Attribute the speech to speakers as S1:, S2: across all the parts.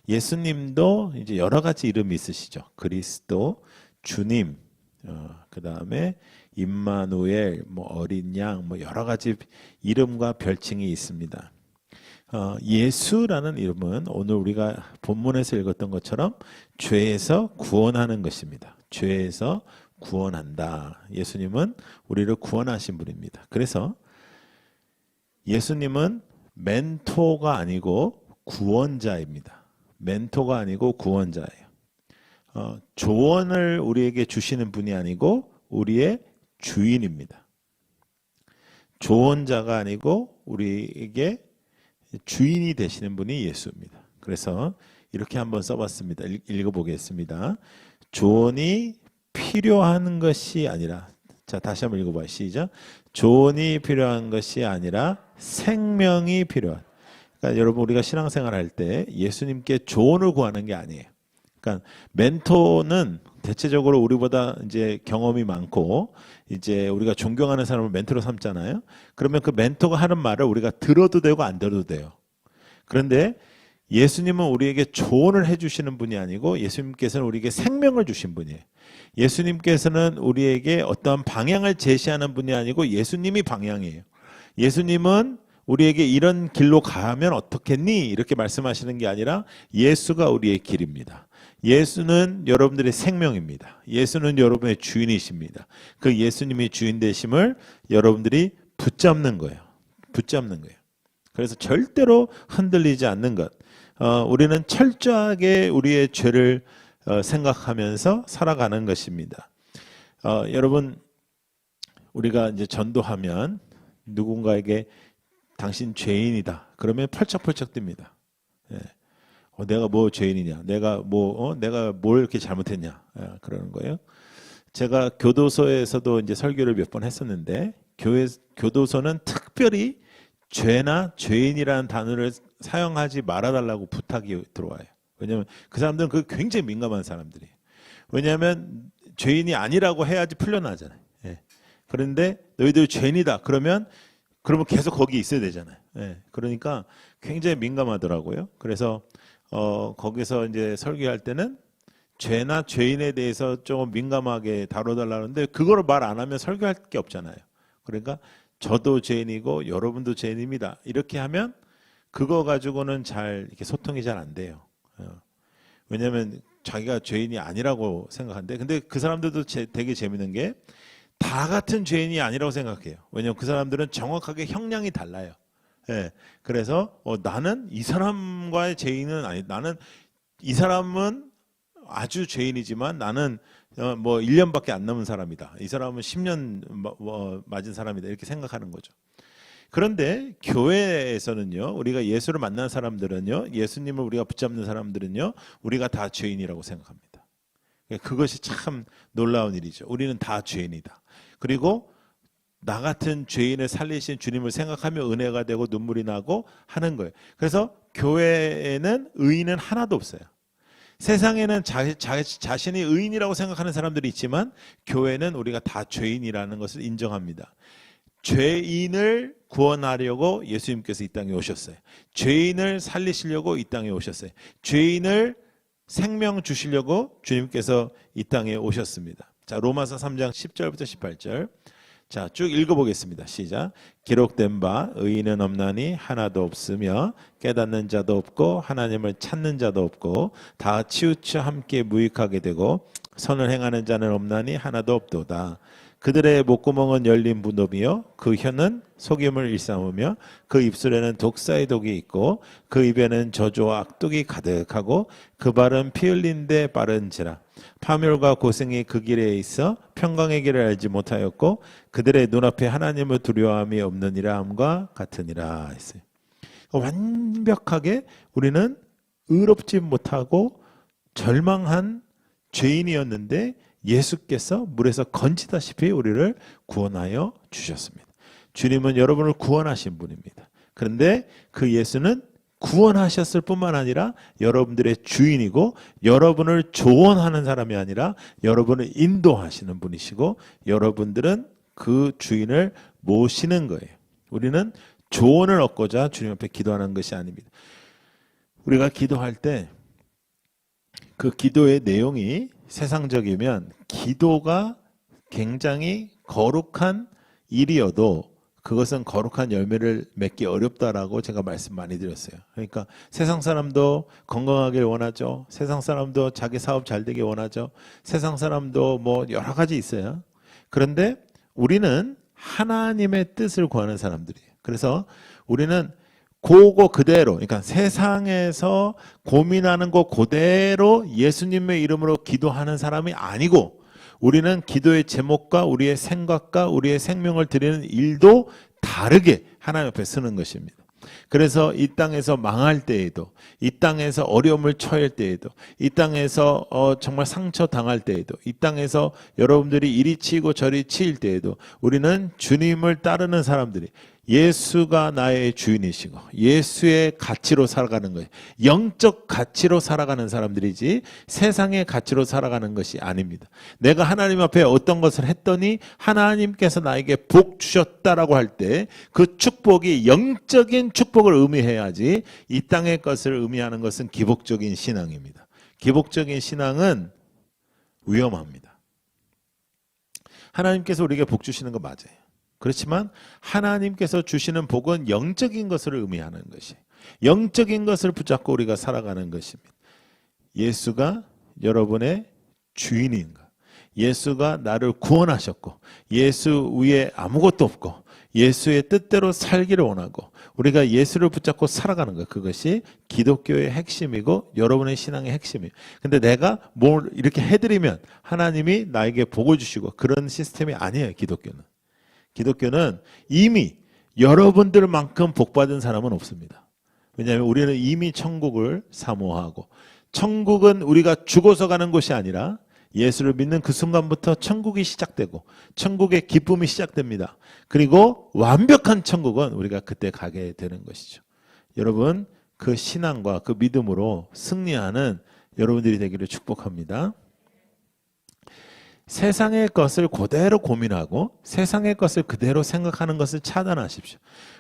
S1: 예수님도 이제 여러 가지 이름이 있으시죠. 그리스도, 주님, 그 다음에 임마누엘, 뭐 어린 양, 뭐 여러 가지 이름과 별칭이 있습니다. 예수라는 이름은 오늘 우리가 본문에서 읽었던 것처럼 죄에서 구원하는 것입니다. 죄에서 구원한다. 예수님은 우리를 구원하신 분입니다. 그래서 예수님은 멘토가 아니고 구원자입니다. 멘토가 아니고 구원자예요. 조언을 우리에게 주시는 분이 아니고 우리의 주인입니다. 조언자가 아니고 우리에게 주인이 되시는 분이 예수입니다. 그래서 이렇게 한번 써봤습니다. 읽어보겠습니다. 조언이 필요한 것이 아니라, 자 다시 한번 읽어봐요. 시작. 조언이 필요한 것이 아니라 생명이 필요한. 그러니까 여러분 우리가 신앙생활 할 때 예수님께 조언을 구하는 게 아니에요. 그러니까 멘토는 대체적으로 우리보다 이제 경험이 많고 이제 우리가 존경하는 사람을 멘토로 삼잖아요. 그러면 그 멘토가 하는 말을 우리가 들어도 되고 안 들어도 돼요. 그런데 예수님은 우리에게 조언을 해주시는 분이 아니고 예수님께서는 우리에게 생명을 주신 분이에요. 예수님께서는 우리에게 어떤 방향을 제시하는 분이 아니고 예수님이 방향이에요. 예수님은 우리에게 이런 길로 가면 어떻겠니? 이렇게 말씀하시는 게 아니라 예수가 우리의 길입니다. 예수는 여러분들의 생명입니다. 예수는 여러분의 주인이십니다. 그 예수님이 주인 되심을 여러분들이 붙잡는 거예요. 붙잡는 거예요. 그래서 절대로 흔들리지 않는 것. 우리는 철저하게 우리의 죄를 생각하면서 살아가는 것입니다. 여러분 우리가 이제 전도하면 누군가에게 당신 죄인이다. 그러면 펄쩍펄쩍 뜹니다. 예. 내가 뭐 죄인이냐? 내가 뭘 이렇게 잘못했냐? 그러는 거예요. 제가 교도소에서도 이제 설교를 몇 번 했었는데 교도소는 특별히 죄나 죄인이라는 단어를 사용하지 말아달라고 부탁이 들어와요. 왜냐하면 그 사람들은 그게 굉장히 민감한 사람들이에요. 왜냐하면 죄인이 아니라고 해야지 풀려나잖아요. 예. 그런데 너희들 죄인이다. 그러면 계속 거기 있어야 되잖아요. 예. 그러니까 굉장히 민감하더라고요. 그래서 거기서 이제 설교할 때는 죄나 죄인에 대해서 조금 민감하게 다뤄달라는데 그거를 말 안 하면 설교할 게 없잖아요. 그러니까 저도 죄인이고 여러분도 죄인입니다. 이렇게 하면 그거 가지고는 잘 이렇게 소통이 잘 안 돼요. 왜냐하면 자기가 죄인이 아니라고 생각하는데, 근데 그 사람들도 되게 재밌는 게 다 같은 죄인이 아니라고 생각해요. 왜냐하면 그 사람들은 정확하게 형량이 달라요. 예. 그래서 나는 이 사람과의 죄인은 아니, 나는 이 사람은 아주 죄인이지만 나는 뭐 1년밖에 안 남은 사람이다. 이 사람은 10년 맞은 사람이다. 이렇게 생각하는 거죠. 그런데 교회에서는요, 우리가 예수를 만난 사람들은요, 예수님을 우리가 붙잡는 사람들은요, 우리가 다 죄인이라고 생각합니다. 그것이 참 놀라운 일이죠. 우리는 다 죄인이다. 그리고 나 같은 죄인을 살리신 주님을 생각하며 은혜가 되고 눈물이 나고 하는 거예요. 그래서 교회에는 의인은 하나도 없어요. 세상에는 자신이 의인이라고 생각하는 사람들이 있지만 교회는 우리가 다 죄인이라는 것을 인정합니다. 죄인을 구원하려고 예수님께서 이 땅에 오셨어요. 죄인을 살리시려고 이 땅에 오셨어요. 죄인을 생명 주시려고 주님께서 이 땅에 오셨습니다. 자, 로마서 3장 10절부터 18절. 자, 쭉 읽어보겠습니다. 시작. 기록된 바 의인은 없나니 하나도 없으며 깨닫는 자도 없고 하나님을 찾는 자도 없고 다 치우쳐 함께 무익하게 되고 선을 행하는 자는 없나니 하나도 없도다. 그들의 목구멍은 열린 무덤이요 그 혀는 속임을 일삼으며 그 입술에는 독사의 독이 있고 그 입에는 저주와 악독이 가득하고 그 발은 피 흘린 데 빠른지라. 파멸과 고생이 그 길에 있어 평강의 길을 알지 못하였고 그들의 눈앞에 하나님을 두려워함이 없느니라 함과 같으니라 했어요. 완벽하게 우리는 의롭지 못하고 절망한 죄인이었는데 예수께서 물에서 건지다시피 우리를 구원하여 주셨습니다. 주님은 여러분을 구원하신 분입니다. 그런데 그 예수는 구원하셨을 뿐만 아니라 여러분들의 주인이고 여러분을 조언하는 사람이 아니라 여러분을 인도하시는 분이시고 여러분들은 그 주인을 모시는 거예요. 우리는 조언을 얻고자 주님 앞에 기도하는 것이 아닙니다. 우리가 기도할 때 그 기도의 내용이 세상적이면 기도가 굉장히 거룩한 일이어도 그것은 거룩한 열매를 맺기 어렵다라고 제가 말씀 많이 드렸어요. 그러니까 세상 사람도 건강하길 원하죠. 세상 사람도 자기 사업 잘 되길 원하죠. 세상 사람도 뭐 여러 가지 있어요. 그런데 우리는 하나님의 뜻을 구하는 사람들이에요. 그래서 우리는 그거 그대로, 그러니까 세상에서 고민하는 거 그대로 예수님의 이름으로 기도하는 사람이 아니고, 우리는 기도의 제목과 우리의 생각과 우리의 생명을 드리는 일도 다르게 하나님 앞에 쓰는 것입니다. 그래서 이 땅에서 망할 때에도, 이 땅에서 어려움을 처할 때에도, 이 땅에서 정말 상처 당할 때에도, 이 땅에서 여러분들이 이리 치이고 저리 치일 때에도 우리는 주님을 따르는 사람들이 예수가 나의 주인이시고 예수의 가치로 살아가는 거예요. 영적 가치로 살아가는 사람들이지 세상의 가치로 살아가는 것이 아닙니다. 내가 하나님 앞에 어떤 것을 했더니 하나님께서 나에게 복 주셨다라고 할 때 그 축복이 영적인 축복을 의미해야지 이 땅의 것을 의미하는 것은 기복적인 신앙입니다. 기복적인 신앙은 위험합니다. 하나님께서 우리에게 복 주시는 거 맞아요. 그렇지만 하나님께서 주시는 복은 영적인 것을 의미하는 것이, 영적인 것을 붙잡고 우리가 살아가는 것입니다. 예수가 여러분의 주인인가? 예수가 나를 구원하셨고 예수 위에 아무것도 없고 예수의 뜻대로 살기를 원하고 우리가 예수를 붙잡고 살아가는 것, 그것이 기독교의 핵심이고 여러분의 신앙의 핵심이에요. 근데 내가 뭘 이렇게 해드리면 하나님이 나에게 복을 주시고 그런 시스템이 아니에요. 기독교는 이미 여러분들만큼 복받은 사람은 없습니다. 왜냐하면 우리는 이미 천국을 사모하고, 천국은 우리가 죽어서 가는 곳이 아니라 예수를 믿는 그 순간부터 천국이 시작되고 천국의 기쁨이 시작됩니다. 그리고 완벽한 천국은 우리가 그때 가게 되는 것이죠. 여러분, 그 신앙과 그 믿음으로 승리하는 여러분들이 되기를 축복합니다. 세상의 것을 그대로 고민하고 세상의 것을 그대로 생각하는 것을 차단하십시오.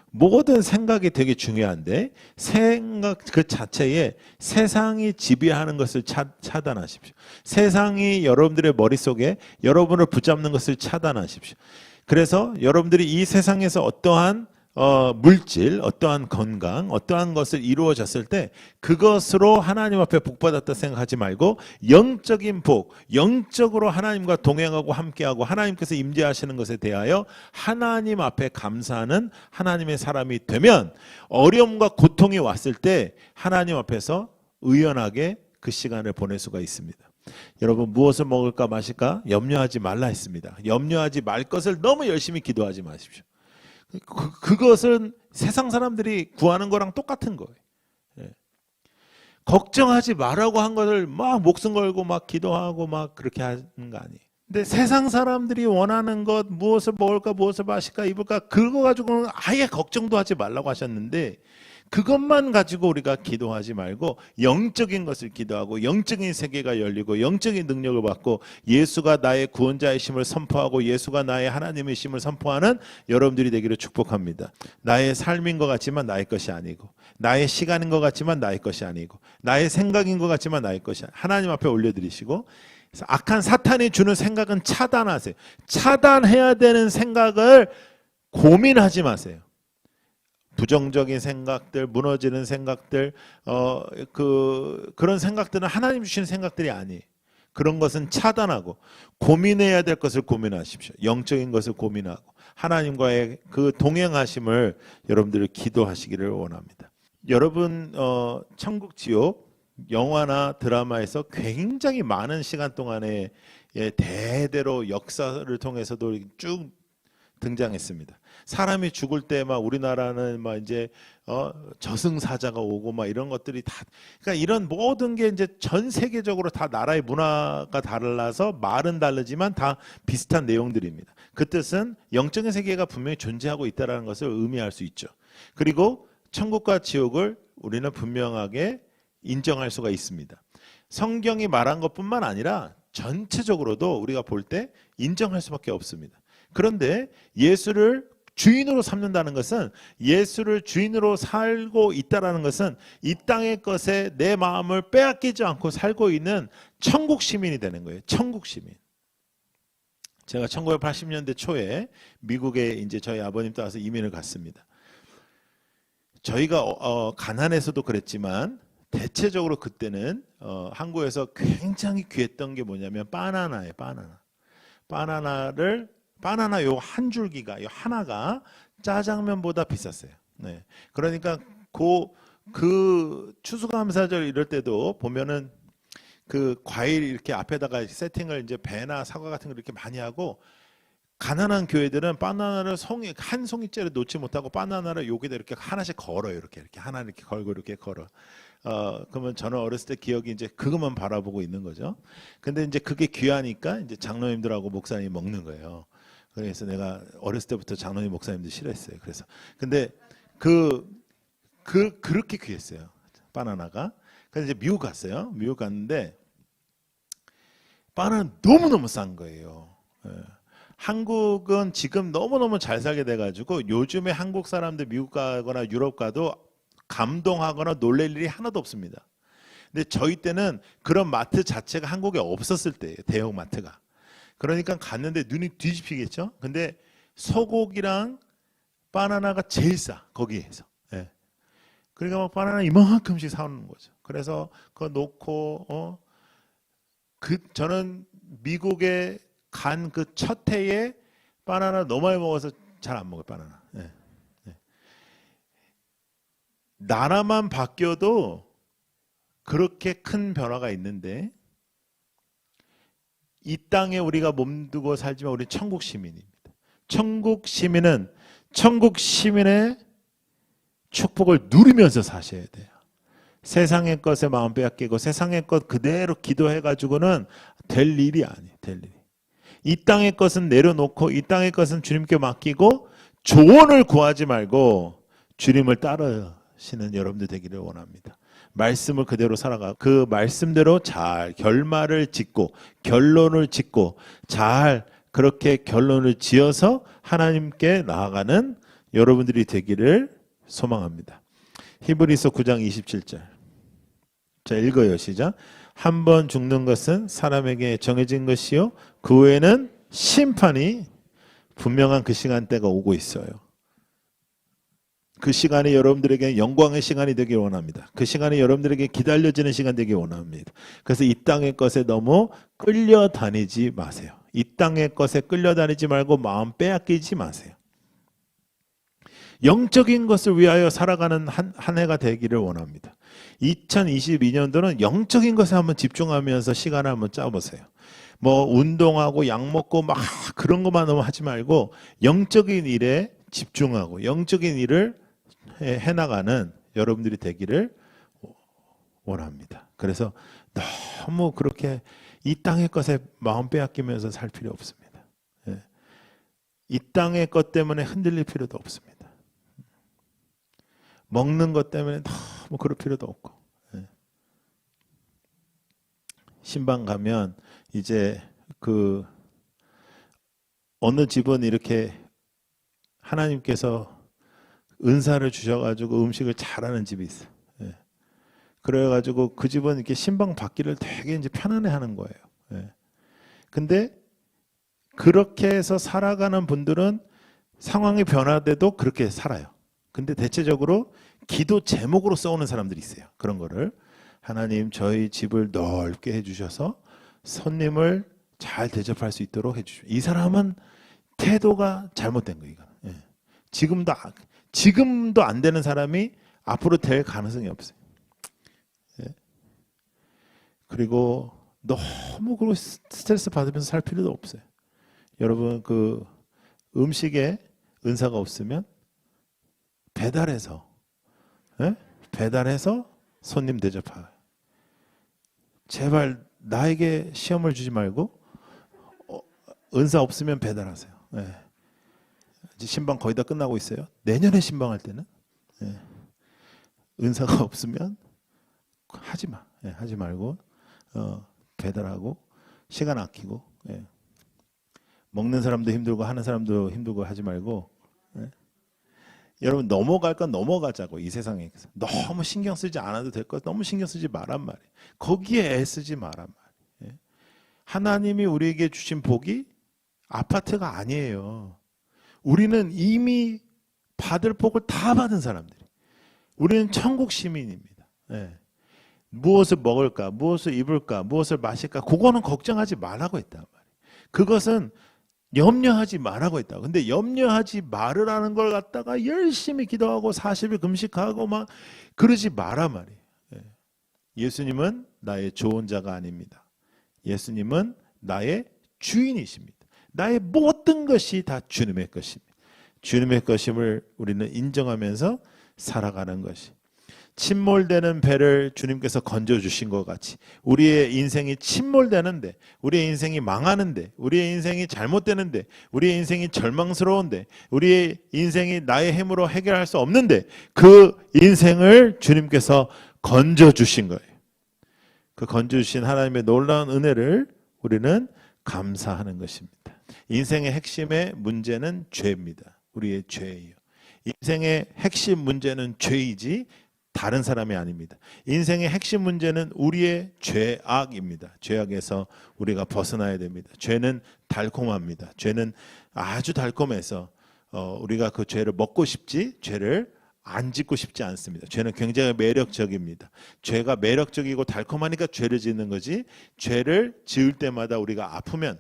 S1: 모든 생각이 되게 중요한데 생각 그 자체에 세상이 지배하는 것을 차단하십시오. 세상이 여러분들의 머릿속에 여러분을 붙잡는 것을 차단하십시오. 그래서 여러분들이 이 세상에서 어떠한 물질, 어떠한 건강, 어떠한 것을 이루어졌을 때 그것으로 하나님 앞에 복받았다 생각하지 말고 영적인 복, 영적으로 하나님과 동행하고 함께하고 하나님께서 임재하시는 것에 대하여 하나님 앞에 감사하는 하나님의 사람이 되면 어려움과 고통이 왔을 때 하나님 앞에서 의연하게 그 시간을 보낼 수가 있습니다. 여러분, 무엇을 먹을까 마실까 염려하지 말라 했습니다. 염려하지 말 것을 너무 열심히 기도하지 마십시오. 그것은 세상 사람들이 구하는 거랑 똑같은 거예요. 예. 걱정하지 말라고 한 것을 막 목숨 걸고 막 기도하고 막 그렇게 하는 거 아니에요. 근데 세상 사람들이 원하는 것, 무엇을 먹을까, 무엇을 마실까, 입을까, 그거 가지고는 아예 걱정도 하지 말라고 하셨는데 그것만 가지고 우리가 기도하지 말고 영적인 것을 기도하고 영적인 세계가 열리고 영적인 능력을 받고 예수가 나의 구원자의 심을 선포하고 예수가 나의 하나님의 심을 선포하는 여러분들이 되기를 축복합니다. 나의 삶인 것 같지만 나의 것이 아니고 나의 시간인 것 같지만 나의 것이 아니고 나의 생각인 것 같지만 나의 것이 아니고 하나님 앞에 올려드리시고 악한 사탄이 주는 생각은 차단하세요. 차단해야 되는 생각을 고민하지 마세요. 부정적인 생각들, 무너지는 생각들, 그런 생각들은 하나님 주신 생각들이 아니에요. 그런 것은 차단하고 고민해야 될 것을 고민하십시오. 영적인 것을 고민하고 하나님과의 그 동행하심을 여러분들이 기도하시기를 원합니다. 여러분, 천국 지옥 영화나 드라마에서 굉장히 많은 시간 동안에 대대로 역사를 통해서도 쭉 등장했습니다. 사람이 죽을 때 막 우리나라는 막 이제 저승사자가 오고 막 이런 것들이 다, 그러니까 이런 모든 게 이제 전 세계적으로 다 나라의 문화가 달라서 말은 다르지만 다 비슷한 내용들입니다. 그 뜻은 영적인 세계가 분명히 존재하고 있다는 것을 의미할 수 있죠. 그리고 천국과 지옥을 우리는 분명하게 인정할 수가 있습니다. 성경이 말한 것뿐만 아니라 전체적으로도 우리가 볼 때 인정할 수밖에 없습니다. 그런데 예수를 주인으로 삼는다는 것은, 예수를 주인으로 살고 있다라는 것은 이 땅의 것에 내 마음을 빼앗기지 않고 살고 있는 천국 시민이 되는 거예요. 천국 시민. 제가 1980년대 초에 미국에 이제 저희 아버님 따라서 이민을 갔습니다. 저희가 가난해서도 그랬지만 대체적으로 그때는 한국에서 굉장히 귀했던 게 뭐냐면 바나나예요. 바나나 요 한 줄기가, 요 하나가 짜장면보다 비쌌어요. 네. 그러니까 그 추수감사절 이럴 때도 보면은 그 과일 이렇게 앞에다가 세팅을 이제 배나 사과 같은 걸 이렇게 많이 하고, 가난한 교회들은 바나나를 한 송이째를 놓지 못하고 바나나를 여기다 이렇게 하나씩 걸어요. 이렇게 하나 이렇게 걸고 이렇게 걸어. 그러면 저는 어렸을 때 기억이 이제 그것만 바라보고 있는 거죠. 근데 이제 그게 귀하니까 이제 장로님들하고 목사님이 먹는 거예요. 그래서 내가 어렸을 때부터 장로님 목사님들 싫어했어요. 그래서 근데 그렇게 귀했어요. 바나나가. 그래서 이제 미국 갔어요. 미국 갔는데 바나나 너무너무 싼 거예요. 예. 한국은 지금 너무너무 잘 살게 돼가지고 요즘에 한국 사람들 미국 가거나 유럽 가도 감동하거나 놀랄 일이 하나도 없습니다. 근데 저희 때는 그런 마트 자체가 한국에 없었을 때예요. 대형 마트가. 그러니까 갔는데 눈이 뒤집히겠죠. 근데 소고기랑 바나나가 제일 싸, 거기에서. 예. 그러니까 막 바나나 이만큼씩 사오는 거죠. 그래서 그거 놓고 저는 미국에 간 그 첫 해에 바나나 너무 많이 먹어서 잘 안 먹어요. 바나나. 예. 예. 나라만 바뀌어도 그렇게 큰 변화가 있는데, 이 땅에 우리가 몸두고 살지만 우리는 천국 시민입니다. 천국 시민의 축복을 누리면서 사셔야 돼요. 세상의 것에 마음 빼앗기고 세상의 것 그대로 기도해가지고는 될 일이 아니에요. 될 일이. 이 땅의 것은 내려놓고 이 땅의 것은 주님께 맡기고 조언을 구하지 말고 주님을 따르시는 여러분들 되기를 원합니다. 말씀을 그대로 살아가 그 말씀대로 잘 결말을 짓고 결론을 짓고 잘 그렇게 결론을 지어서 하나님께 나아가는 여러분들이 되기를 소망합니다. 히브리서 9장 27절. 자, 읽어요. 시작. 한 번 죽는 것은 사람에게 정해진 것이요 그 후에는 심판이 분명한 그 시간대가 오고 있어요. 그 시간이 여러분들에게 영광의 시간이 되길 원합니다. 그 시간이 여러분들에게 기다려지는 시간 되길 원합니다. 그래서 이 땅의 것에 너무 끌려다니지 마세요. 이 땅의 것에 끌려다니지 말고 마음 빼앗기지 마세요. 영적인 것을 위하여 살아가는 한 해가 되기를 원합니다. 2022년도는 영적인 것에 한번 집중하면서 시간을 한번 짜보세요. 뭐 운동하고 약 먹고 막 그런 것만 너무 하지 말고 영적인 일에 집중하고 영적인 일을 해나가는 여러분들이 되기를 원합니다. 그래서 너무 그렇게 이 땅의 것에 마음 빼앗기면서 살 필요 없습니다. 이 땅의 것 때문에 흔들릴 필요도 없습니다. 먹는 것 때문에 너무 그럴 필요도 없고. 신방 가면 이제 그 어느 집은 이렇게 하나님께서 은사를 주셔가지고 음식을 잘하는 집이 있어요. 그래가지고 그 집은 이렇게 신방 받기를 되게 이제 편안해하는 거예요. 근데 그렇게 해서 살아가는 분들은 상황이 변화돼도 그렇게 살아요. 근데 대체적으로 기도 제목으로 써오는 사람들이 있어요. 그런 거를 하나님 저희 집을 넓게 해주셔서 손님을 잘 대접할 수 있도록 해주십시오. 이 사람은 태도가 잘못된 거예요. 지금도 안 되는 사람이 앞으로 될 가능성이 없어요. 그리고 너무 그걸 스트레스 받으면서 살 필요도 없어요. 여러분 그 음식에 은사가 없으면 배달해서 손님 대접하라. 제발 나에게 시험을 주지 말고 은사 없으면 배달하세요. 이제 신방 거의 다 끝나고 있어요. 내년에 신방할 때는 은사가 없으면 하지 마. 하지 말고 배달하고 시간 아끼고 먹는 사람도 힘들고 하는 사람도 힘들고 하지 말고 여러분 넘어갈 건 넘어가자고. 이 세상에서 너무 신경 쓰지 않아도 될 것 너무 신경 쓰지 말란 말이에요. 거기에 애쓰지 말란 말이에요. 하나님이 우리에게 주신 복이 아파트가 아니에요. 우리는 이미 받을 복을 다 받은 사람들이. 우리는 천국 시민입니다. 무엇을 먹을까, 무엇을 입을까, 무엇을 마실까, 그거는 걱정하지 말라고 했단 말이에요. 그것은 염려하지 말라고 했다. 근데 염려하지 말으라는 걸 갖다가 열심히 기도하고 40일 금식하고 막 그러지 마라 말이에요. 예수님은 나의 조언자가 아닙니다. 예수님은 나의 주인이십니다. 나의 모든 것이 다 주님의 것입니다. 주님의 것임을 우리는 인정하면서 살아가는 것이. 침몰되는 배를 주님께서 건져주신 것 같이 우리의 인생이 침몰되는데, 우리의 인생이 망하는데, 우리의 인생이 잘못되는데, 우리의 인생이 절망스러운데, 우리의 인생이 나의 힘으로 해결할 수 없는데 그 인생을 주님께서 건져주신 거예요. 그 건져주신 하나님의 놀라운 은혜를 우리는 감사하는 것입니다. 인생의 핵심의 문제는 죄입니다. 우리의 죄예요. 인생의 핵심 문제는 죄이지 다른 사람이 아닙니다. 인생의 핵심 문제는 우리의 죄악입니다. 죄악에서 우리가 벗어나야 됩니다. 죄는 달콤합니다. 죄는 아주 달콤해서 우리가 그 죄를 먹고 싶지 죄를 안 짓고 싶지 않습니다. 죄는 굉장히 매력적입니다. 죄가 매력적이고 달콤하니까 죄를 짓는 거지, 죄를 지을 때마다 우리가 아프면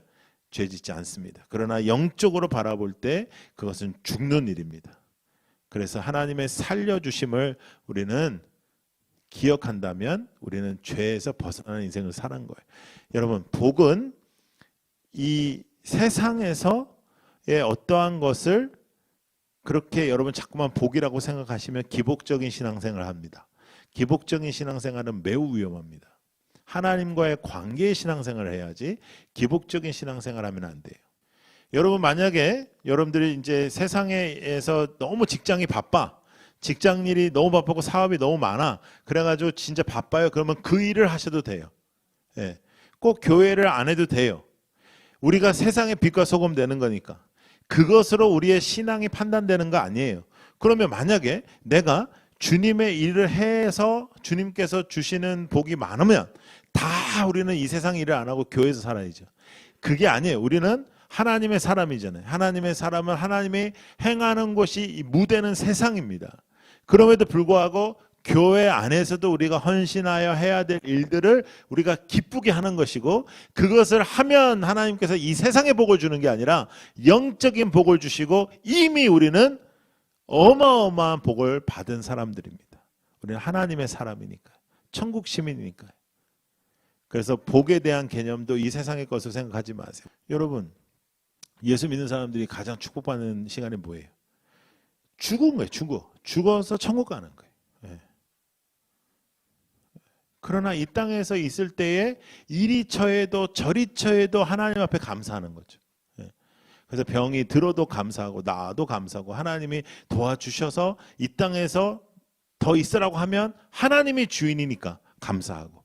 S1: 죄 짓지 않습니다. 그러나 영적으로 바라볼 때 그것은 죽는 일입니다. 그래서 하나님의 살려주심을 우리는 기억한다면 우리는 죄에서 벗어나는 인생을 사는 거예요. 여러분, 복은 이 세상에서의 어떠한 것을 그렇게 여러분 자꾸만 복이라고 생각하시면 기복적인 신앙생활을 합니다. 기복적인 신앙생활은 매우 위험합니다. 하나님과의 관계의 신앙생활을 해야지 기복적인 신앙생활을 하면 안 돼요. 여러분, 만약에 여러분들이 이제 세상에서 너무 직장이 바빠, 직장 일이 너무 바쁘고 사업이 너무 많아, 그래가지고 진짜 바빠요. 그러면 그 일을 하셔도 돼요. 꼭 교회를 안 해도 돼요. 우리가 세상의 빛과 소금 되는 거니까. 그것으로 우리의 신앙이 판단되는 거 아니에요. 그러면 만약에 내가 주님의 일을 해서 주님께서 주시는 복이 많으면 다 우리는 이 세상 일을 안 하고 교회에서 살아야죠. 그게 아니에요. 우리는 하나님의 사람이잖아요. 하나님의 사람은 하나님이 행하는 곳이 이 무대는 세상입니다. 그럼에도 불구하고 교회 안에서도 우리가 헌신하여 해야 될 일들을 우리가 기쁘게 하는 것이고, 그것을 하면 하나님께서 이 세상의 복을 주는 게 아니라 영적인 복을 주시고 이미 우리는 어마어마한 복을 받은 사람들입니다. 우리는 하나님의 사람이니까요. 천국 시민이니까요. 그래서 복에 대한 개념도 이 세상의 것을 생각하지 마세요. 여러분, 예수 믿는 사람들이 가장 축복받는 시간이 뭐예요? 죽은 거예요. 죽어서 천국 가는 거예요. 그러나 이 땅에서 있을 때에 이리 처해도 저리 처해도 하나님 앞에 감사하는 거죠. 그래서 병이 들어도 감사하고 나아도 감사하고, 하나님이 도와주셔서 이 땅에서 더 있으라고 하면 하나님이 주인이니까 감사하고,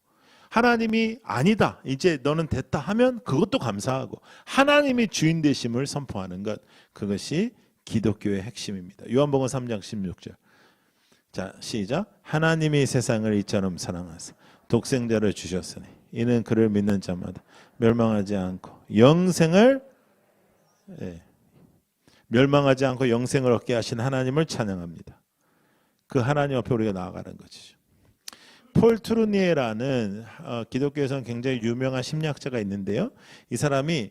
S1: 하나님이 아니다 이제 너는 됐다 하면 그것도 감사하고, 하나님이 주인 되심을 선포하는 것, 그것이 기독교의 핵심입니다. 요한복음 3장 16절. 자, 시작. 하나님이 세상을 이처럼 사랑하사 독생자를 주셨으니 이는 그를 믿는 자마다 멸망하지 않고 영생을 얻게 하신 하나님을 찬양합니다. 그 하나님 앞에 우리가 나아가는 것이죠. 폴 트루니에라는 기독교에서는 굉장히 유명한 심리학자가 있는데요. 이 사람이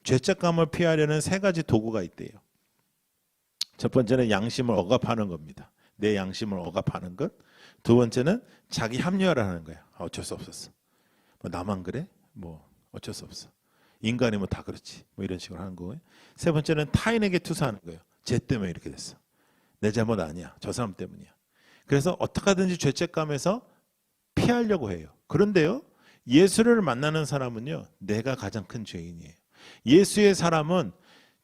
S1: 죄책감을 피하려는 3가지 도구가 있대요. 첫 번째는 양심을 억압하는 겁니다. 내 양심을 억압하는 것. 두 번째는 자기 합리화를 하는 거예요. 어쩔 수 없었어. 뭐 나만 그래? 뭐 어쩔 수 없어. 인간이 뭐 다 그렇지. 뭐 이런 식으로 하는 거예요. 세 번째는 타인에게 투사하는 거예요. 쟤 때문에 이렇게 됐어. 내 잘못 아니야. 저 사람 때문이야. 그래서 어떻게 하든지 죄책감에서 피하려고 해요. 그런데요, 예수를 만나는 사람은요, 내가 가장 큰 죄인이에요. 예수의 사람은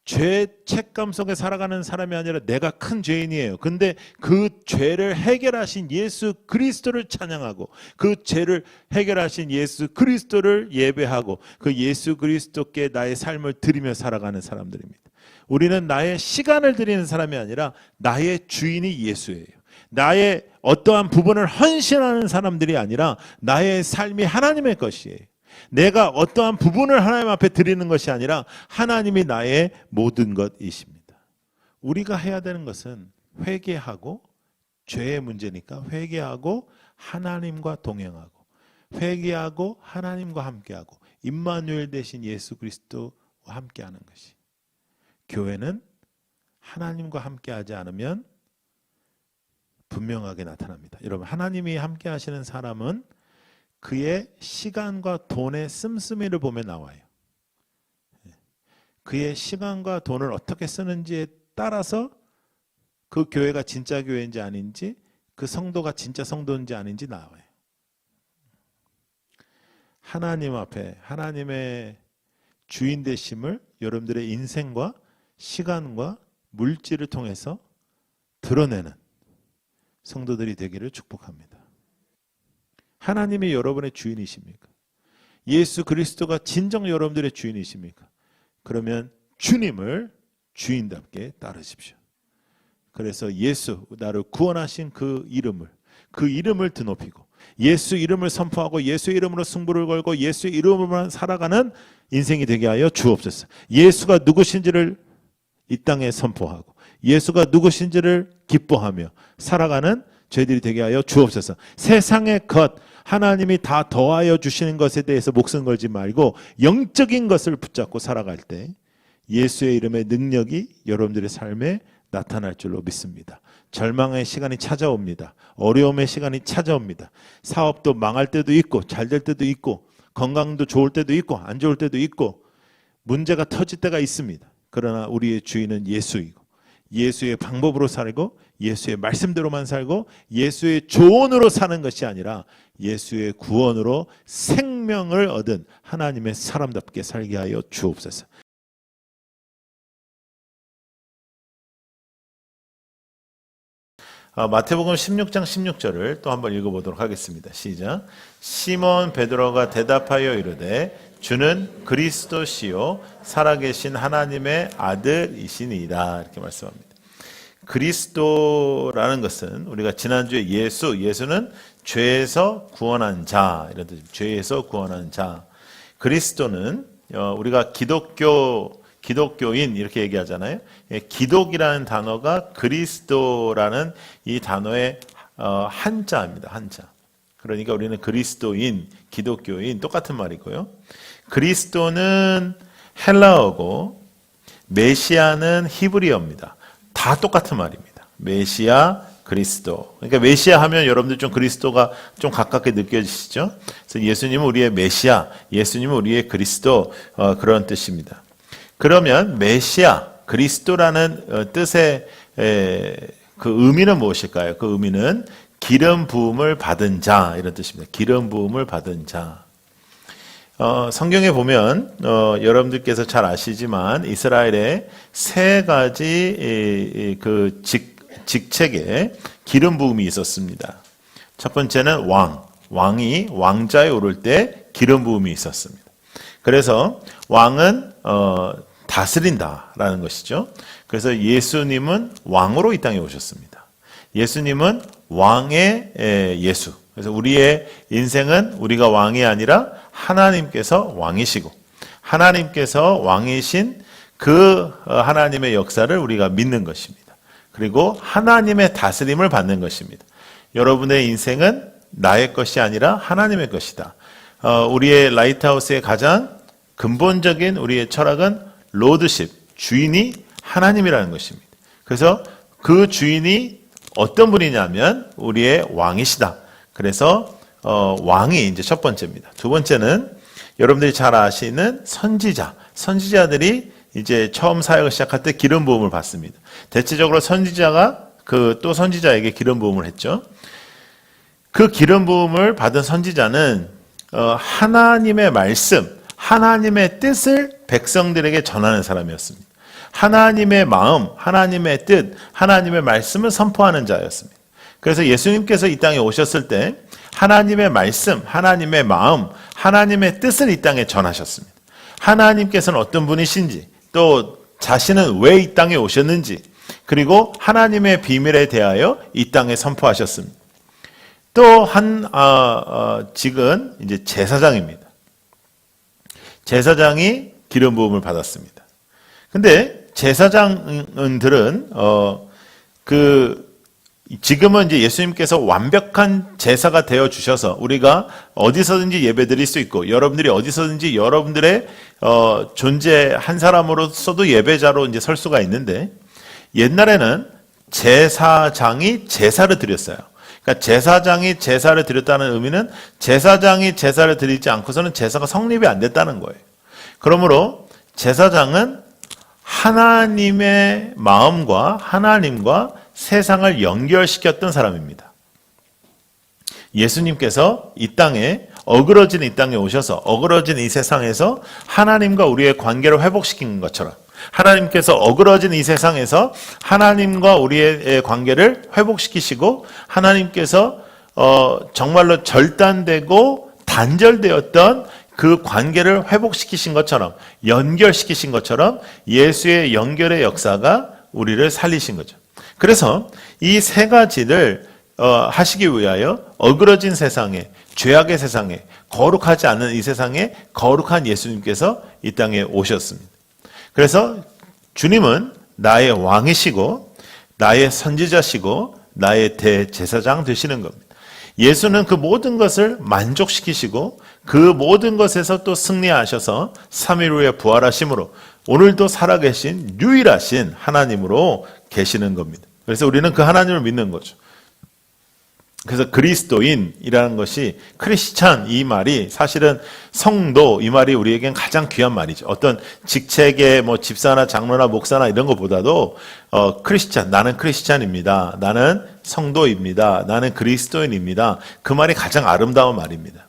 S1: 죄 책감 속에 살아가는 사람이 아니라 내가 큰 죄인이에요. 근데 그 죄를 해결하신 예수 그리스도를 찬양하고 그 죄를 해결하신 예수 그리스도를 예배하고 그 예수 그리스도께 나의 삶을 드리며 살아가는 사람들입니다. 우리는 나의 시간을 드리는 사람이 아니라 나의 주인이 예수예요. 나의 어떠한 부분을 헌신하는 사람들이 아니라 나의 삶이 하나님의 것이에요. 내가 어떠한 부분을 하나님 앞에 드리는 것이 아니라 하나님이 나의 모든 것이십니다. 우리가 해야 되는 것은 회개하고, 죄의 문제니까 회개하고 하나님과 동행하고, 회개하고 하나님과 함께하고, 임마누엘 대신 예수 그리스도와 함께하는 것이. 교회는 하나님과 함께하지 않으면 분명하게 나타납니다. 여러분, 하나님이 함께하시는 사람은 그의 시간과 돈의 씀씀이를 보면 나와요. 그의 시간과 돈을 어떻게 쓰는지에 따라서 그 교회가 진짜 교회인지 아닌지, 그 성도가 진짜 성도인지 아닌지 나와요. 하나님 앞에 하나님의 주인 되심을 여러분들의 인생과 시간과 물질을 통해서 드러내는 성도들이 되기를 축복합니다. 하나님이 여러분의 주인이십니까? 예수 그리스도가 진정 여러분들의 주인이십니까? 그러면 주님을 주인답게 따르십시오. 그래서 예수, 나를 구원하신 그 이름을 드높이고 예수 이름을 선포하고 예수 이름으로 승부를 걸고 예수 이름으로만 살아가는 인생이 되게 하여 주옵소서. 예수가 누구신지를 이 땅에 선포하고 예수가 누구신지를 기뻐하며 살아가는 저희들이 되게 하여 주옵소서. 세상의 것, 하나님이 다 더하여 주시는 것에 대해서 목숨 걸지 말고 영적인 것을 붙잡고 살아갈 때 예수의 이름의 능력이 여러분들의 삶에 나타날 줄로 믿습니다. 절망의 시간이 찾아옵니다. 어려움의 시간이 찾아옵니다. 사업도 망할 때도 있고 잘 될 때도 있고 건강도 좋을 때도 있고 안 좋을 때도 있고 문제가 터질 때가 있습니다. 그러나 우리의 주인은 예수이고 예수의 방법으로 살고 예수의 말씀대로만 살고 예수의 조언으로 사는 것이 아니라 예수의 구원으로 생명을 얻은 하나님의 사람답게 살게 하여 주옵소서. 마태복음 16장 16절을 또 한번 읽어보도록 하겠습니다. 시작. 시몬 베드로가 대답하여 이르되 주는 그리스도시요 살아계신 하나님의 아들이시니이다. 이렇게 말씀합니다. 그리스도라는 것은 우리가 지난주에 예수는 죄에서 구원한 자 이런 뜻입니다. 죄에서 구원한 자. 그리스도는 우리가 기독교인 이렇게 얘기하잖아요. 기독이라는 단어가 그리스도라는 이 단어의 한자입니다. 한자. 그러니까 우리는 그리스도인, 기독교인 똑같은 말이고요. 그리스도는 헬라어고 메시아는 히브리어입니다. 다 똑같은 말입니다. 메시아, 그리스도. 그러니까 메시아 하면 여러분들 좀 그리스도가 좀 가깝게 느껴지시죠? 그래서 예수님은 우리의 메시아, 예수님은 우리의 그리스도 그런 뜻입니다. 그러면 메시아, 그리스도라는 뜻의 그 의미는 무엇일까요? 그 의미는 기름 부음을 받은 자 이런 뜻입니다. 기름 부음을 받은 자. 성경에 보면 여러분들께서 잘 아시지만 이스라엘에 세 가지 그 직책에 기름 부음이 있었습니다. 첫 번째는 왕이 왕자에 오를 때 기름 부음이 있었습니다. 그래서 왕은 다스린다라는 것이죠. 그래서 예수님은 왕으로 이 땅에 오셨습니다. 예수님은 왕의 예수. 그래서 우리의 인생은 우리가 왕이 아니라 하나님께서 왕이시고 하나님께서 왕이신 그 하나님의 역사를 우리가 믿는 것입니다. 그리고 하나님의 다스림을 받는 것입니다. 여러분의 인생은 나의 것이 아니라 하나님의 것이다. 우리의 라이트하우스의 가장 근본적인 우리의 철학은 로드십, 주인이 하나님이라는 것입니다. 그래서 그 주인이 어떤 분이냐면 우리의 왕이시다. 그래서 왕이 이제 첫 번째입니다. 두 번째는 여러분들이 잘 아시는 선지자들이 이제 처음 사역을 시작할 때 기름 부음을 받습니다. 대체적으로 선지자가 또 선지자에게 기름 부음을 했죠. 그 기름 부음을 받은 선지자는 하나님의 말씀, 하나님의 뜻을 백성들에게 전하는 사람이었습니다. 하나님의 마음, 하나님의 뜻, 하나님의 말씀을 선포하는 자였습니다. 그래서 예수님께서 이 땅에 오셨을 때 하나님의 말씀, 하나님의 마음, 하나님의 뜻을 이 땅에 전하셨습니다. 하나님께서는 어떤 분이신지, 또 자신은 왜 이 땅에 오셨는지, 그리고 하나님의 비밀에 대하여 이 땅에 선포하셨습니다. 또 한 직은 이제 제사장입니다. 제사장이 기름 부음을 받았습니다. 근데 제사장들은 지금은 이제 예수님께서 완벽한 제사가 되어 주셔서 우리가 어디서든지 예배드릴 수 있고, 여러분들이 어디서든지 여러분들의 존재 한 사람으로서도 예배자로 이제 설 수가 있는데, 옛날에는 제사장이 제사를 드렸어요. 그러니까 제사장이 제사를 드렸다는 의미는 제사장이 제사를 드리지 않고서는 제사가 성립이 안 됐다는 거예요. 그러므로 제사장은 하나님의 마음과 하나님과 세상을 연결시켰던 사람입니다. 예수님께서 이 땅에 어그러진 이 땅에 오셔서 어그러진 이 세상에서 하나님과 우리의 관계를 회복시킨 것처럼, 하나님께서 어그러진 이 세상에서 하나님과 우리의 관계를 회복시키시고, 하나님께서 정말로 절단되고 단절되었던 그 관계를 회복시키신 것처럼, 연결시키신 것처럼 예수의 연결의 역사가 우리를 살리신 거죠. 그래서 이 세 가지를 하시기 위하여 어그러진 세상에, 죄악의 세상에, 거룩하지 않은 이 세상에 거룩한 예수님께서 이 땅에 오셨습니다. 그래서 주님은 나의 왕이시고 나의 선지자시고 나의 대제사장 되시는 겁니다. 예수는 그 모든 것을 만족시키시고 그 모든 것에서 또 승리하셔서 3일 후에 부활하심으로 오늘도 살아계신 유일하신 하나님으로 계시는 겁니다. 그래서 우리는 그 하나님을 믿는 거죠. 그래서 그리스도인이라는 것이, 크리스찬 이 말이 사실은 성도 이 말이 우리에겐 가장 귀한 말이죠. 어떤 직책의 뭐 집사나 장로나 목사나 이런 것보다도 크리스찬, 나는 크리스찬입니다. 나는 성도입니다. 나는 그리스도인입니다. 그 말이 가장 아름다운 말입니다.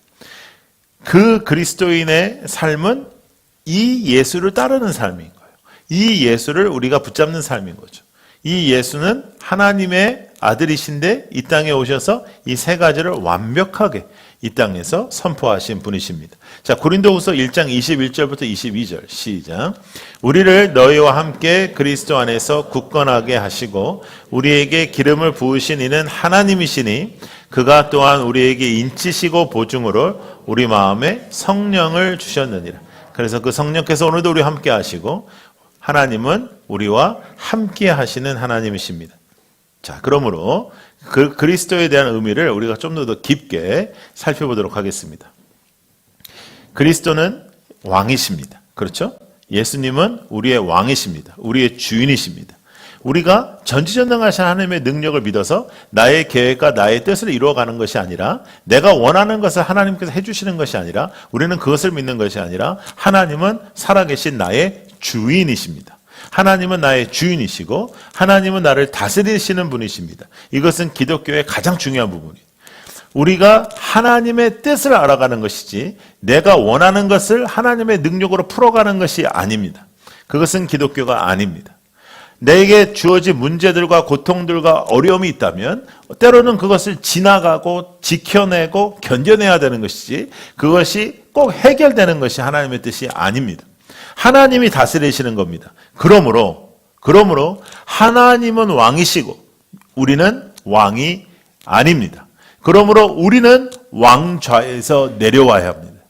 S1: 그 그리스도인의 삶은 이 예수를 따르는 삶인 거예요. 이 예수를 우리가 붙잡는 삶인 거죠. 이 예수는 하나님의 아들이신데 이 땅에 오셔서 이 세 가지를 완벽하게 이 땅에서 선포하신 분이십니다. 자, 고린도후서 1장 21절부터 22절 시작. 우리를 너희와 함께 그리스도 안에서 굳건하게 하시고 우리에게 기름을 부으신 이는 하나님이시니 그가 또한 우리에게 인치시고 보증으로 우리 마음에 성령을 주셨느니라. 그래서 그 성령께서 오늘도 우리와 함께 하시고 하나님은 우리와 함께 하시는 하나님이십니다. 자, 그러므로 그 그리스도에 대한 의미를 우리가 좀 더 깊게 살펴보도록 하겠습니다. 그리스도는 왕이십니다. 그렇죠? 예수님은 우리의 왕이십니다. 우리의 주인이십니다. 우리가 전지전능하신 하나님의 능력을 믿어서 나의 계획과 나의 뜻을 이루어가는 것이 아니라, 내가 원하는 것을 하나님께서 해주시는 것이 아니라, 우리는 그것을 믿는 것이 아니라 하나님은 살아계신 나의 주인이십니다. 하나님은 나의 주인이시고 하나님은 나를 다스리시는 분이십니다. 이것은 기독교의 가장 중요한 부분이에요. 우리가 하나님의 뜻을 알아가는 것이지 내가 원하는 것을 하나님의 능력으로 풀어가는 것이 아닙니다. 그것은 기독교가 아닙니다. 내게 주어진 문제들과 고통들과 어려움이 있다면 때로는 그것을 지나가고 지켜내고 견뎌내야 되는 것이지 그것이 꼭 해결되는 것이 하나님의 뜻이 아닙니다. 하나님이 다스리시는 겁니다. 그러므로 하나님은 왕이시고 우리는 왕이 아닙니다. 그러므로 우리는 왕좌에서 내려와야 합니다.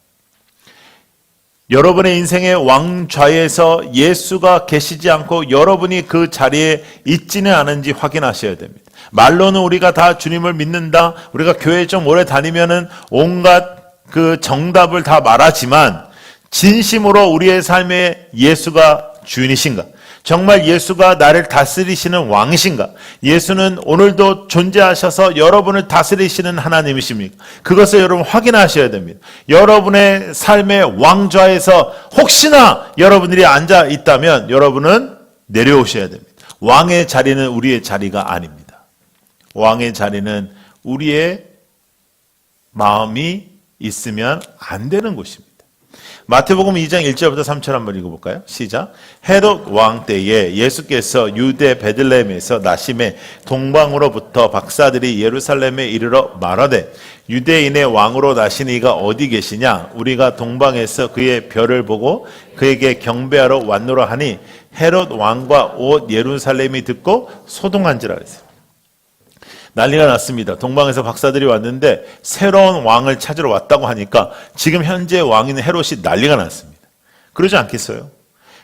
S1: 여러분의 인생의 왕좌에서 예수가 계시지 않고 여러분이 그 자리에 있지는 않은지 확인하셔야 됩니다. 말로는 우리가 다 주님을 믿는다, 우리가 교회 좀 오래 다니면은 온갖 그 정답을 다 말하지만 진심으로 우리의 삶에 예수가 주인이신가? 정말 예수가 나를 다스리시는 왕이신가? 예수는 오늘도 존재하셔서 여러분을 다스리시는 하나님이십니까? 그것을 여러분 확인하셔야 됩니다. 여러분의 삶의 왕좌에서 혹시나 여러분들이 앉아 있다면 여러분은 내려오셔야 됩니다. 왕의 자리는 우리의 자리가 아닙니다. 왕의 자리는 우리의 마음이 있으면 안 되는 곳입니다. 마태복음 2장 1절부터 3절 한번 읽어볼까요? 시작. 헤롯 왕 때에 예수께서 유대 베들레헴에서 나심에 동방으로부터 박사들이 예루살렘에 이르러 말하되 유대인의 왕으로 나신 이가 어디 계시냐? 우리가 동방에서 그의 별을 보고 그에게 경배하러 왔노라 하니 헤롯 왕과 온 예루살렘이 듣고 소동한지라 그랬어요. 난리가 났습니다. 동방에서 박사들이 왔는데 새로운 왕을 찾으러 왔다고 하니까 지금 현재 왕인 헤롯이 난리가 났습니다. 그러지 않겠어요?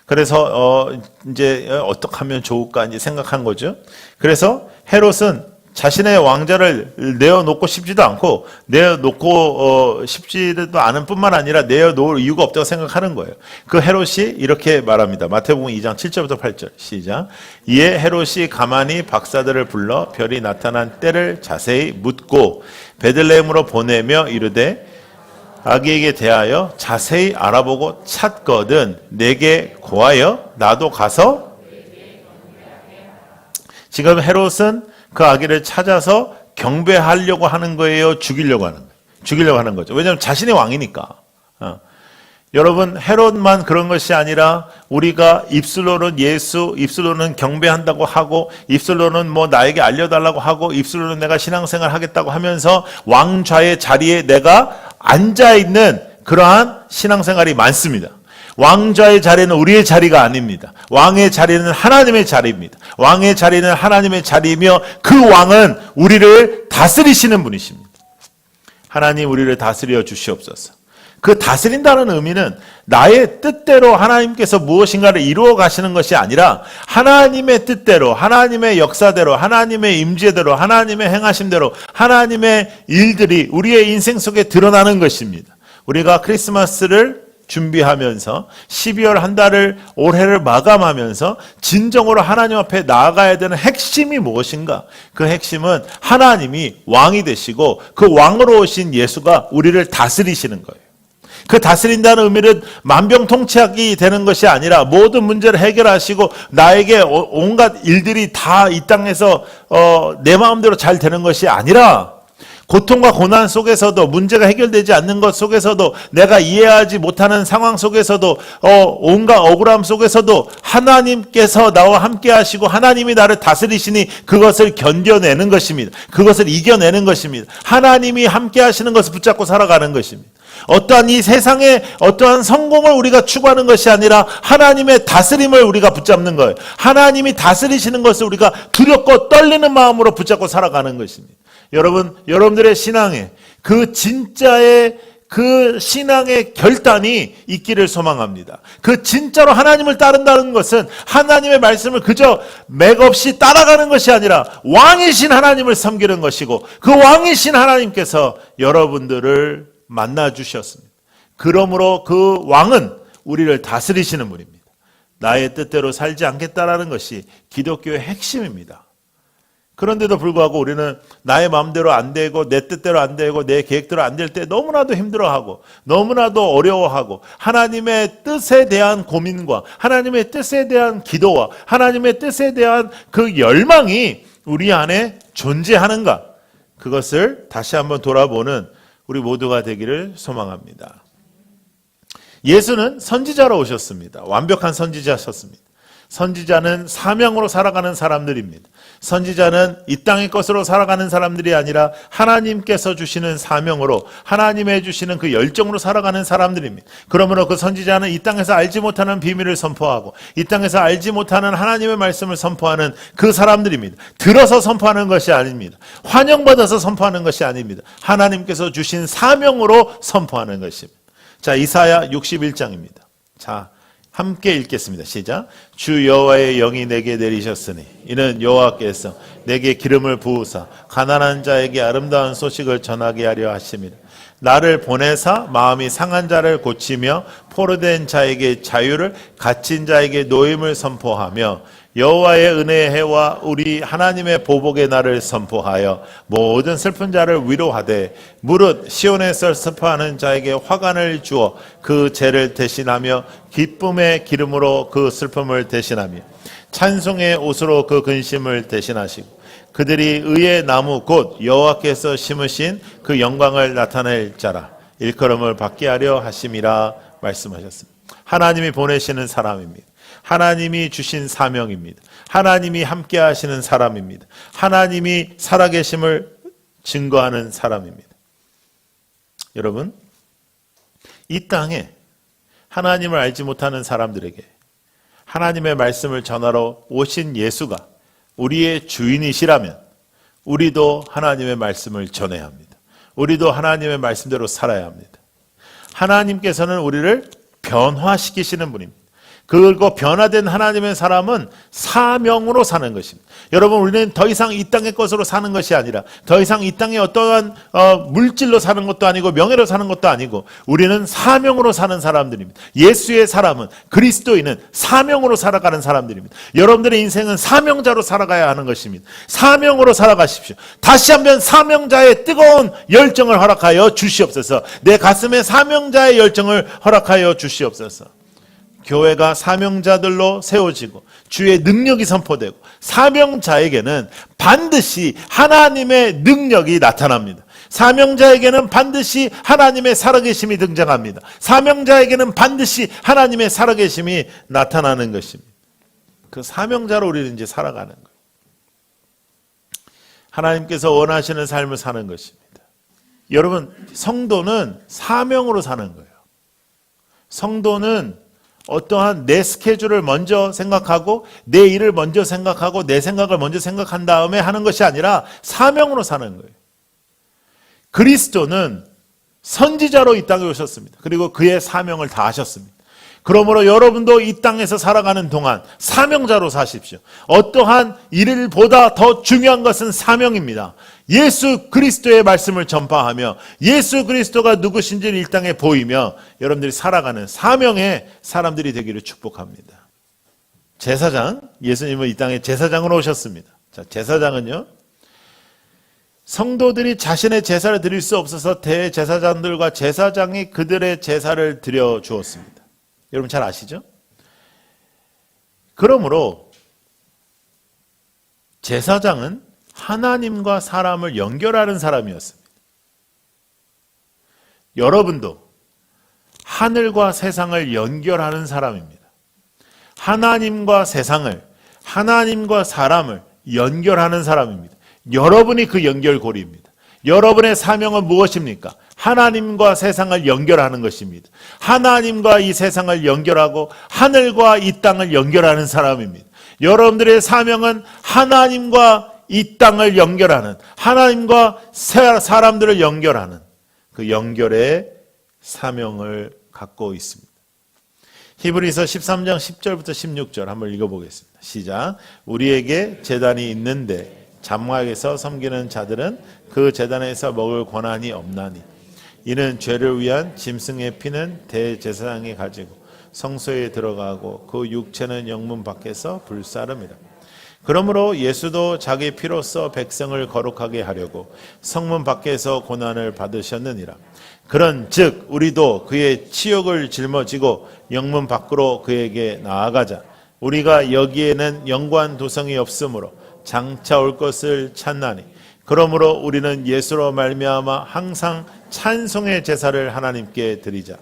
S1: 그래서 이제 어떻게 하면 좋을까 이제 생각한 거죠. 그래서 헤롯은 자신의 왕자를 내어놓고 싶지도 않고 내어놓고 싶지도 않은 뿐만 아니라 내어놓을 이유가 없다고 생각하는 거예요. 그 헤롯이 이렇게 말합니다. 마태복음 2장 7절부터 8절 시작. 이에 헤롯이 가만히 박사들을 불러 별이 나타난 때를 자세히 묻고 베들레헴으로 보내며 이르되 아기에게 대하여 자세히 알아보고 찾거든 내게 고하여 나도 가서. 지금 헤롯은 그 아기를 찾아서 경배하려고 하는 거예요? 죽이려고 하는 거예요? 죽이려고 하는 거죠. 왜냐하면 자신의 왕이니까. 여러분, 헤롯만 그런 것이 아니라 우리가 입술로는 예수, 입술로는 경배한다고 하고 입술로는 뭐 나에게 알려달라고 하고 입술로는 내가 신앙생활 하겠다고 하면서 왕좌의 자리에 내가 앉아있는 그러한 신앙생활이 많습니다. 왕좌의 자리는 우리의 자리가 아닙니다. 왕의 자리는 하나님의 자리입니다. 왕의 자리는 하나님의 자리이며 그 왕은 우리를 다스리시는 분이십니다. 하나님 우리를 다스려 주시옵소서. 그 다스린다는 의미는 나의 뜻대로 하나님께서 무엇인가를 이루어 가시는 것이 아니라 하나님의 뜻대로, 하나님의 역사대로, 하나님의 임재대로, 하나님의 행하심대로 하나님의 일들이 우리의 인생 속에 드러나는 것입니다. 우리가 크리스마스를 준비하면서 12월 한 달을 올해를 마감하면서 진정으로 하나님 앞에 나아가야 되는 핵심이 무엇인가? 그 핵심은 하나님이 왕이 되시고 그 왕으로 오신 예수가 우리를 다스리시는 거예요. 그 다스린다는 의미는 만병통치약이 되는 것이 아니라 모든 문제를 해결하시고 나에게 온갖 일들이 다 이 땅에서 내 마음대로 잘 되는 것이 아니라 고통과 고난 속에서도 문제가 해결되지 않는 것 속에서도 내가 이해하지 못하는 상황 속에서도 온갖 억울함 속에서도 하나님께서 나와 함께 하시고 하나님이 나를 다스리시니 그것을 견뎌내는 것입니다. 그것을 이겨내는 것입니다. 하나님이 함께 하시는 것을 붙잡고 살아가는 것입니다. 어떠한 이 세상의 어떠한 성공을 우리가 추구하는 것이 아니라 하나님의 다스림을 우리가 붙잡는 거예요. 하나님이 다스리시는 것을 우리가 두렵고 떨리는 마음으로 붙잡고 살아가는 것입니다. 여러분들의 신앙에 그 진짜의 그 신앙의 결단이 있기를 소망합니다. 그 진짜로 하나님을 따른다는 것은 하나님의 말씀을 그저 맥없이 따라가는 것이 아니라 왕이신 하나님을 섬기는 것이고 그 왕이신 하나님께서 여러분들을 만나 주셨습니다. 그러므로 그 왕은 우리를 다스리시는 분입니다. 나의 뜻대로 살지 않겠다라는 것이 기독교의 핵심입니다. 그런데도 불구하고 우리는 나의 마음대로 안 되고 내 뜻대로 안 되고 내 계획대로 안 될 때 너무나도 힘들어하고 너무나도 어려워하고 하나님의 뜻에 대한 고민과 하나님의 뜻에 대한 기도와 하나님의 뜻에 대한 그 열망이 우리 안에 존재하는가? 그것을 다시 한번 돌아보는 우리 모두가 되기를 소망합니다. 예수는 선지자로 오셨습니다. 완벽한 선지자셨습니다. 선지자는 사명으로 살아가는 사람들입니다. 선지자는 이 땅의 것으로 살아가는 사람들이 아니라 하나님께서 주시는 사명으로 하나님의 주시는 그 열정으로 살아가는 사람들입니다. 그러므로 그 선지자는 이 땅에서 알지 못하는 비밀을 선포하고 이 땅에서 알지 못하는 하나님의 말씀을 선포하는 그 사람들입니다. 들어서 선포하는 것이 아닙니다. 환영받아서 선포하는 것이 아닙니다. 하나님께서 주신 사명으로 선포하는 것입니다. 자, 이사야 61장입니다. 자, 함께 읽겠습니다. 시작. 주 여호와의 영이 내게 내리셨으니 이는 여호와께서 내게 기름을 부으사 가난한 자에게 아름다운 소식을 전하게 하려 하심이라. 나를 보내사 마음이 상한 자를 고치며 포로된 자에게 자유를 갇힌 자에게 노임을 선포하며 여호와의 은혜의 해와 우리 하나님의 보복의 날을 선포하여 모든 슬픈 자를 위로하되 무릇 시온에서 슬퍼하는 자에게 화관을 주어 그 죄를 대신하며 기쁨의 기름으로 그 슬픔을 대신하며 찬송의 옷으로 그 근심을 대신하시고 그들이 의의 나무 곧 여호와께서 심으신 그 영광을 나타낼 자라 일컬음을 받게 하려 하심이라 말씀하셨습니다. 하나님이 보내시는 사람입니다. 하나님이 주신 사명입니다. 하나님이 함께 하시는 사람입니다. 하나님이 살아계심을 증거하는 사람입니다. 여러분, 이 땅에 하나님을 알지 못하는 사람들에게 하나님의 말씀을 전하러 오신 예수가 우리의 주인이시라면 우리도 하나님의 말씀을 전해야 합니다. 우리도 하나님의 말씀대로 살아야 합니다. 하나님께서는 우리를 변화시키시는 분입니다. 그리고 변화된 하나님의 사람은 사명으로 사는 것입니다. 여러분, 우리는 더 이상 이 땅의 것으로 사는 것이 아니라 더 이상 이 땅에 어떠한 물질로 사는 것도 아니고 명예로 사는 것도 아니고 우리는 사명으로 사는 사람들입니다. 예수의 사람은, 그리스도인은 사명으로 살아가는 사람들입니다. 여러분들의 인생은 사명자로 살아가야 하는 것입니다. 사명으로 살아가십시오. 다시 한번 사명자의 뜨거운 열정을 허락하여 주시옵소서. 내 가슴에 사명자의 열정을 허락하여 주시옵소서. 교회가 사명자들로 세워지고 주의 능력이 선포되고 사명자에게는 반드시 하나님의 능력이 나타납니다. 사명자에게는 반드시 하나님의 살아계심이 등장합니다. 사명자에게는 반드시 하나님의 살아계심이 나타나는 것입니다. 그 사명자로 우리는 이제 살아가는 거예요. 하나님께서 원하시는 삶을 사는 것입니다. 여러분, 성도는 사명으로 사는 거예요. 성도는 어떠한 내 스케줄을 먼저 생각하고 내 일을 먼저 생각하고 내 생각을 먼저 생각한 다음에 하는 것이 아니라 사명으로 사는 거예요. 그리스도는 선지자로 이 땅에 오셨습니다. 그리고 그의 사명을 다 하셨습니다. 그러므로 여러분도 이 땅에서 살아가는 동안 사명자로 사십시오. 어떠한 일보다 더 중요한 것은 사명입니다. 예수 그리스도의 말씀을 전파하며 예수 그리스도가 누구신지를 이 땅에 보이며 여러분들이 살아가는 사명의 사람들이 되기를 축복합니다. 제사장, 예수님은 이 땅에 제사장으로 오셨습니다. 자, 제사장은요, 성도들이 자신의 제사를 드릴 수 없어서 대제사장들과 제사장이 그들의 제사를 드려 주었습니다. 여러분 잘 아시죠? 그러므로 제사장은 하나님과 사람을 연결하는 사람이었습니다. 여러분도 하늘과 세상을 연결하는 사람입니다. 하나님과 세상을, 하나님과 사람을 연결하는 사람입니다. 여러분이 그 연결고리입니다. 여러분의 사명은 무엇입니까? 하나님과 세상을 연결하는 것입니다. 하나님과 이 세상을 연결하고 하늘과 이 땅을 연결하는 사람입니다. 여러분들의 사명은 하나님과 이 땅을 연결하는, 하나님과 사람들을 연결하는 그 연결의 사명을 갖고 있습니다. 히브리서 13장 10절부터 16절 한번 읽어보겠습니다. 시작. 우리에게 제단이 있는데 장막에서 섬기는 자들은 그 제단에서 먹을 권한이 없나니 이는 죄를 위한 짐승의 피는 대제사장이 가지고 성소에 들어가고 그 육체는 영문 밖에서 불사름이라. 그러므로 예수도 자기 피로써 백성을 거룩하게 하려고 성문 밖에서 고난을 받으셨느니라. 그런즉 우리도 그의 치욕을 짊어지고 영문 밖으로 그에게 나아가자. 우리가 여기에는 영관 도성이 없으므로 장차 올 것을 찾나니 그러므로 우리는 예수로 말미암아 항상 찬송의 제사를 하나님께 드리자.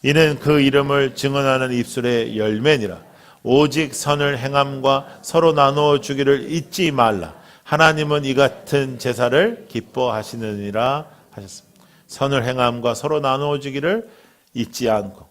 S1: 이는 그 이름을 증언하는 입술의 열매니라. 오직 선을 행함과 서로 나누어 주기를 잊지 말라. 하나님은 이 같은 제사를 기뻐하시느니라 하셨습니다. 선을 행함과 서로 나누어 주기를 잊지 않고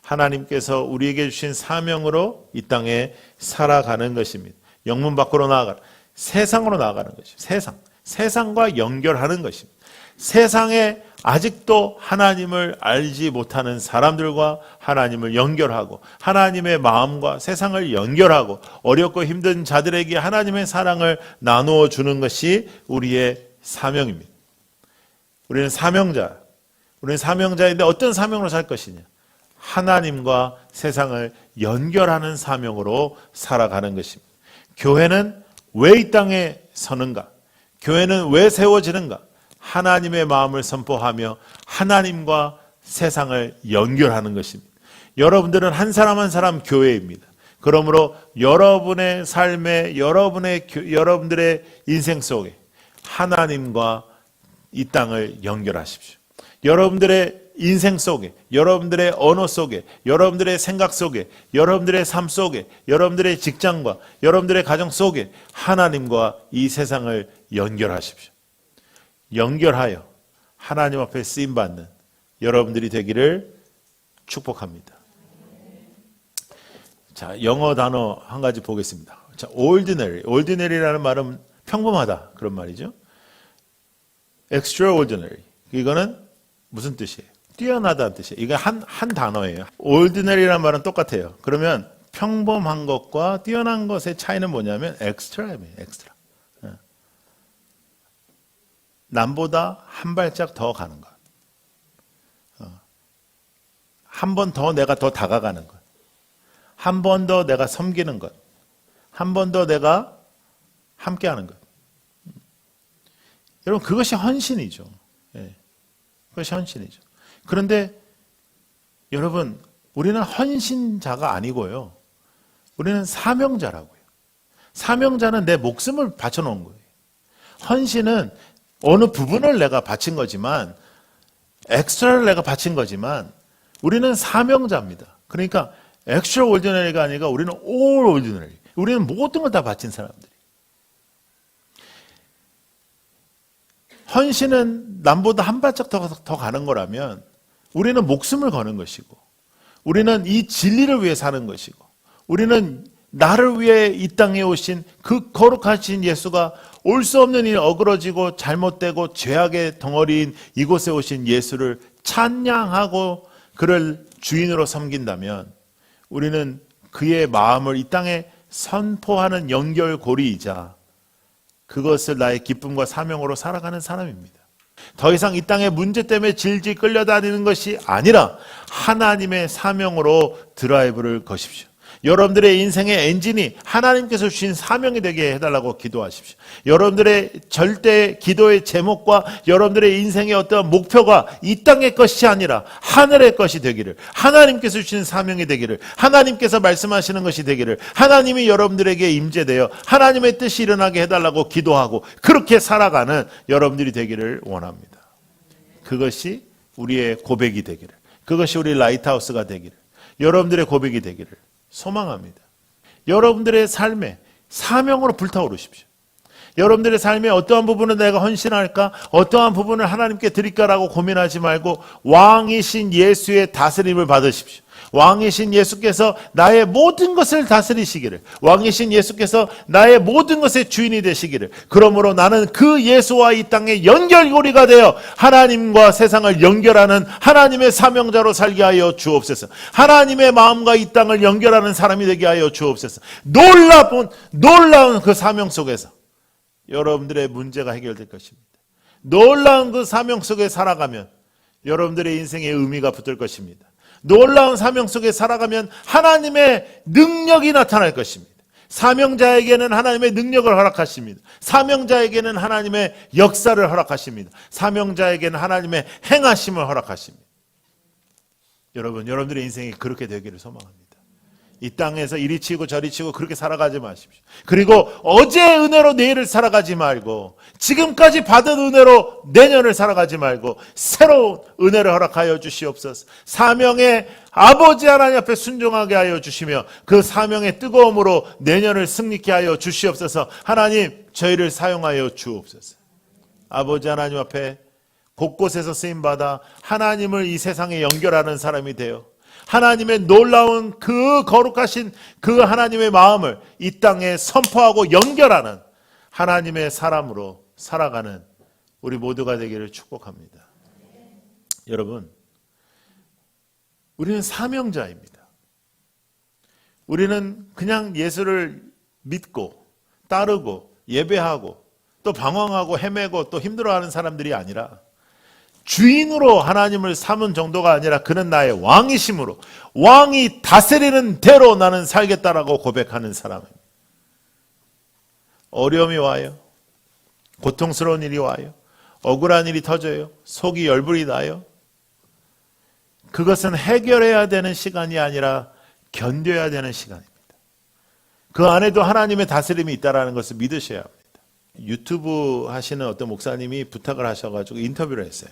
S1: 하나님께서 우리에게 주신 사명으로 이 땅에 살아가는 것입니다. 영문 밖으로 나아가라. 세상으로 나아가는 것입니다. 세상과 연결하는 것입니다. 세상에 아직도 하나님을 알지 못하는 사람들과 하나님을 연결하고 하나님의 마음과 세상을 연결하고 어렵고 힘든 자들에게 하나님의 사랑을 나누어 주는 것이 우리의 사명입니다. 우리는 사명자인데 어떤 사명으로 살 것이냐? 하나님과 세상을 연결하는 사명으로 살아가는 것입니다. 교회는 왜 이 땅에 서는가? 교회는 왜 세워지는가? 하나님의 마음을 선포하며 하나님과 세상을 연결하는 것입니다. 여러분들은 한 사람 한 사람 교회입니다. 그러므로 여러분의 삶에 여러분들의 인생 속에 하나님과 이 땅을 연결하십시오. 여러분들의 인생 속에, 여러분들의 언어 속에, 여러분들의 생각 속에, 여러분들의 삶 속에, 여러분들의 직장과 여러분들의 가정 속에 하나님과 이 세상을 연결하십시오. 연결하여 하나님 앞에 쓰임받는 여러분들이 되기를 축복합니다. 자, 영어 단어 한 가지 보겠습니다. 자, ordinary. ordinary라는 말은 평범하다 그런 말이죠. extraordinary. 이거는 무슨 뜻이에요? 뛰어나다는 뜻이에요. 이거 한 단어예요. ordinary라는 말은 똑같아요. 그러면 평범한 것과 뛰어난 것의 차이는 뭐냐면 extra예요. extra. 남보다 한 발짝 더 가는 것. 한 번 더 내가 더 다가가는 것. 한 번 더 내가 섬기는 것. 한 번 더 내가 함께하는 것. 여러분 그것이 헌신이죠. 예. 그것이 헌신이죠. 그런데 여러분 우리는 헌신자가 아니고요. 우리는 사명자라고요. 사명자는 내 목숨을 바쳐놓은 거예요. 헌신은 어느 부분을 내가 바친 거지만 엑스트라를 내가 바친 거지만 우리는 사명자입니다. 그러니까 extraordinary가 아니라 우리는 all ordinary. 우리는 모든 걸 다 바친 사람들이. 헌신은 남보다 한 발짝 더 가는 거라면 우리는 목숨을 거는 것이고 우리는 이 진리를 위해 사는 것이고 우리는 나를 위해 이 땅에 오신 그 거룩하신 예수가 올 수 없는 일 어그러지고 잘못되고 죄악의 덩어리인 이곳에 오신 예수를 찬양하고 그를 주인으로 섬긴다면 우리는 그의 마음을 이 땅에 선포하는 연결고리이자 그것을 나의 기쁨과 사명으로 살아가는 사람입니다. 더 이상 이 땅의 문제 때문에 질질 끌려다니는 것이 아니라 하나님의 사명으로 드라이브를 거십시오. 여러분들의 인생의 엔진이 하나님께서 주신 사명이 되게 해달라고 기도하십시오. 여러분들의 절대 기도의 제목과 여러분들의 인생의 어떤 목표가 이 땅의 것이 아니라 하늘의 것이 되기를, 하나님께서 주신 사명이 되기를, 하나님께서 말씀하시는 것이 되기를, 하나님이 여러분들에게 임재되어 하나님의 뜻이 일어나게 해달라고 기도하고 그렇게 살아가는 여러분들이 되기를 원합니다. 그것이 우리의 고백이 되기를, 그것이 우리 라이트하우스가 되기를, 여러분들의 고백이 되기를 소망합니다. 여러분들의 삶에 사명으로 불타오르십시오. 여러분들의 삶에 어떠한 부분을 내가 헌신할까? 어떠한 부분을 하나님께 드릴까라고 고민하지 말고 왕이신 예수의 다스림을 받으십시오. 왕이신 예수께서 나의 모든 것을 다스리시기를, 왕이신 예수께서 나의 모든 것의 주인이 되시기를, 그러므로 나는 그 예수와 이 땅의 연결고리가 되어 하나님과 세상을 연결하는 하나님의 사명자로 살게 하여 주옵소서. 하나님의 마음과 이 땅을 연결하는 사람이 되게 하여 주옵소서. 놀라운 그 사명 속에서 여러분들의 문제가 해결될 것입니다. 놀라운 그 사명 속에 살아가면 여러분들의 인생에 의미가 붙을 것입니다. 놀라운 사명 속에 살아가면 하나님의 능력이 나타날 것입니다. 사명자에게는 하나님의 능력을 허락하십니다. 사명자에게는 하나님의 역사를 허락하십니다. 사명자에게는 하나님의 행하심을 허락하십니다. 여러분, 여러분들의 인생이 그렇게 되기를 소망합니다. 이 땅에서 이리 치고 저리 치고 그렇게 살아가지 마십시오. 그리고 어제의 은혜로 내일을 살아가지 말고 지금까지 받은 은혜로 내년을 살아가지 말고 새로운 은혜를 허락하여 주시옵소서. 사명의 아버지 하나님 앞에 순종하게 하여 주시며 그 사명의 뜨거움으로 내년을 승리케 하여 주시옵소서. 하나님, 저희를 사용하여 주옵소서. 아버지 하나님 앞에 곳곳에서 쓰임받아 하나님을 이 세상에 연결하는 사람이 되어 하나님의 놀라운 그 거룩하신 그 하나님의 마음을 이 땅에 선포하고 연결하는 하나님의 사람으로 살아가는 우리 모두가 되기를 축복합니다. 여러분, 우리는 사명자입니다. 우리는 그냥 예수를 믿고 따르고 예배하고 또 방황하고 헤매고 또 힘들어하는 사람들이 아니라 주인으로 하나님을 삼은 정도가 아니라 그는 나의 왕이심으로 왕이 다스리는 대로 나는 살겠다라고 고백하는 사람입니다. 어려움이 와요. 고통스러운 일이 와요. 억울한 일이 터져요. 속이 열불이 나요. 그것은 해결해야 되는 시간이 아니라 견뎌야 되는 시간입니다. 그 안에도 하나님의 다스림이 있다는 것을 믿으셔야 합니다. 유튜브 하시는 어떤 목사님이 부탁을 하셔가지고 인터뷰를 했어요.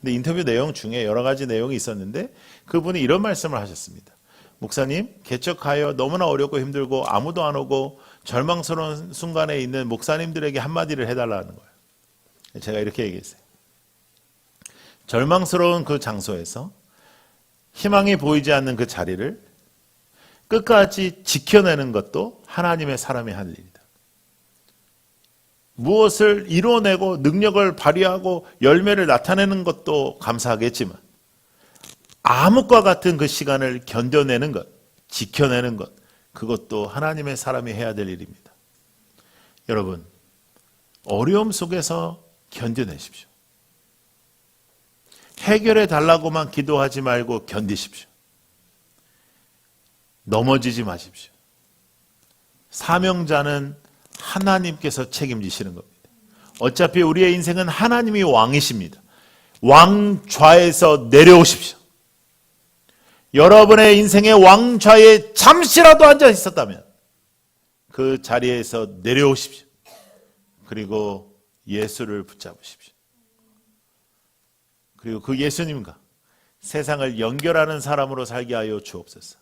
S1: 근데 인터뷰 내용 중에 여러 가지 내용이 있었는데 그분이 이런 말씀을 하셨습니다. 목사님, 개척하여 너무나 어렵고 힘들고 아무도 안 오고 절망스러운 순간에 있는 목사님들에게 한마디를 해달라는 거예요. 제가 이렇게 얘기했어요. 절망스러운 그 장소에서 희망이 보이지 않는 그 자리를 끝까지 지켜내는 것도 하나님의 사람이 할 일이다. 무엇을 이뤄내고 능력을 발휘하고 열매를 나타내는 것도 감사하겠지만 암흑과 같은 그 시간을 견뎌내는 것, 지켜내는 것, 그것도 하나님의 사람이 해야 될 일입니다. 여러분, 어려움 속에서 견뎌내십시오. 해결해 달라고만 기도하지 말고 견디십시오. 넘어지지 마십시오. 사명자는 하나님께서 책임지시는 겁니다. 어차피 우리의 인생은 하나님이 왕이십니다. 왕좌에서 내려오십시오. 여러분의 인생의 왕좌에 잠시라도 앉아 있었다면 그 자리에서 내려오십시오. 그리고 예수를 붙잡으십시오. 그리고 그 예수님과 세상을 연결하는 사람으로 살게 하여 주옵소서.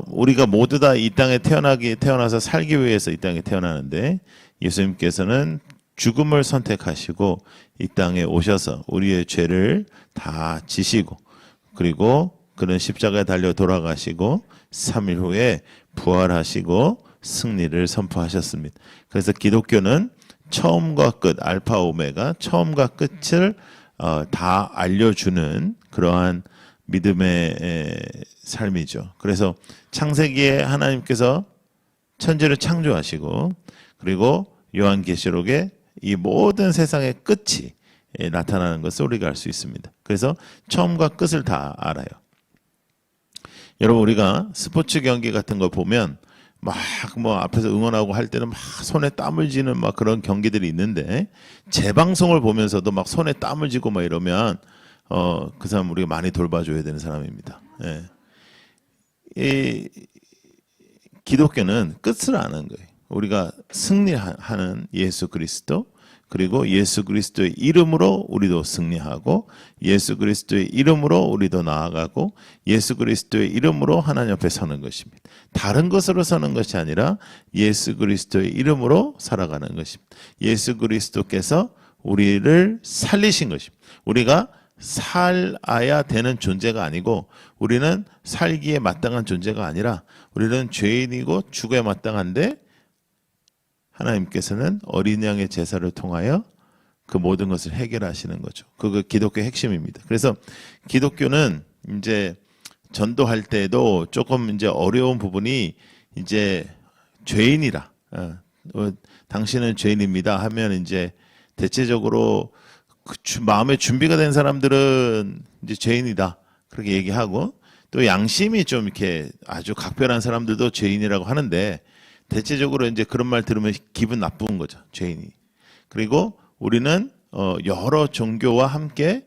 S1: 우리가 모두 다 이 땅에 태어나서 살기 위해서 이 땅에 태어나는데 예수님께서는 죽음을 선택하시고 이 땅에 오셔서 우리의 죄를 다 지시고 그리고 그는 십자가에 달려 돌아가시고 3일 후에 부활하시고 승리를 선포하셨습니다. 그래서 기독교는 처음과 끝, 알파 오메가, 처음과 끝을 다 알려주는 그러한 믿음의 삶이죠. 그래서 창세기에 하나님께서 천지를 창조하시고 그리고 요한계시록에 이 모든 세상의 끝이 나타나는 것을 우리가 알 수 있습니다. 그래서 처음과 끝을 다 알아요. 여러분, 우리가 스포츠 경기 같은 거 보면 막 뭐 앞에서 응원하고 할 때는 막 손에 땀을 쥐는 막 그런 경기들이 있는데 재방송을 보면서도 막 손에 땀을 쥐고 막 이러면 그 사람 우리가 많이 돌봐줘야 되는 사람입니다. 예. 이 기독교는 끝을 아는 거예요. 우리가 승리하는 예수 그리스도, 그리고 예수 그리스도의 이름으로 우리도 승리하고 예수 그리스도의 이름으로 우리도 나아가고 예수 그리스도의 이름으로 하나님 앞에 서는 것입니다. 다른 것으로 서는 것이 아니라 예수 그리스도의 이름으로 살아가는 것입니다. 예수 그리스도께서 우리를 살리신 것입니다. 우리가 살아야 되는 존재가 아니고 우리는 살기에 마땅한 존재가 아니라 우리는 죄인이고 죽어야 마땅한데 하나님께서는 어린 양의 제사를 통하여 그 모든 것을 해결하시는 거죠. 그거 기독교의 핵심입니다. 그래서 기독교는 이제 전도할 때도 조금 이제 어려운 부분이 이제 죄인이라, 당신은 죄인입니다 하면 이제 대체적으로 마음의 준비가 된 사람들은 이제 죄인이다 그렇게 얘기하고 또 양심이 좀 이렇게 아주 각별한 사람들도 죄인이라고 하는데 대체적으로 이제 그런 말 들으면 기분 나쁜 거죠, 죄인이. 그리고 우리는 여러 종교와 함께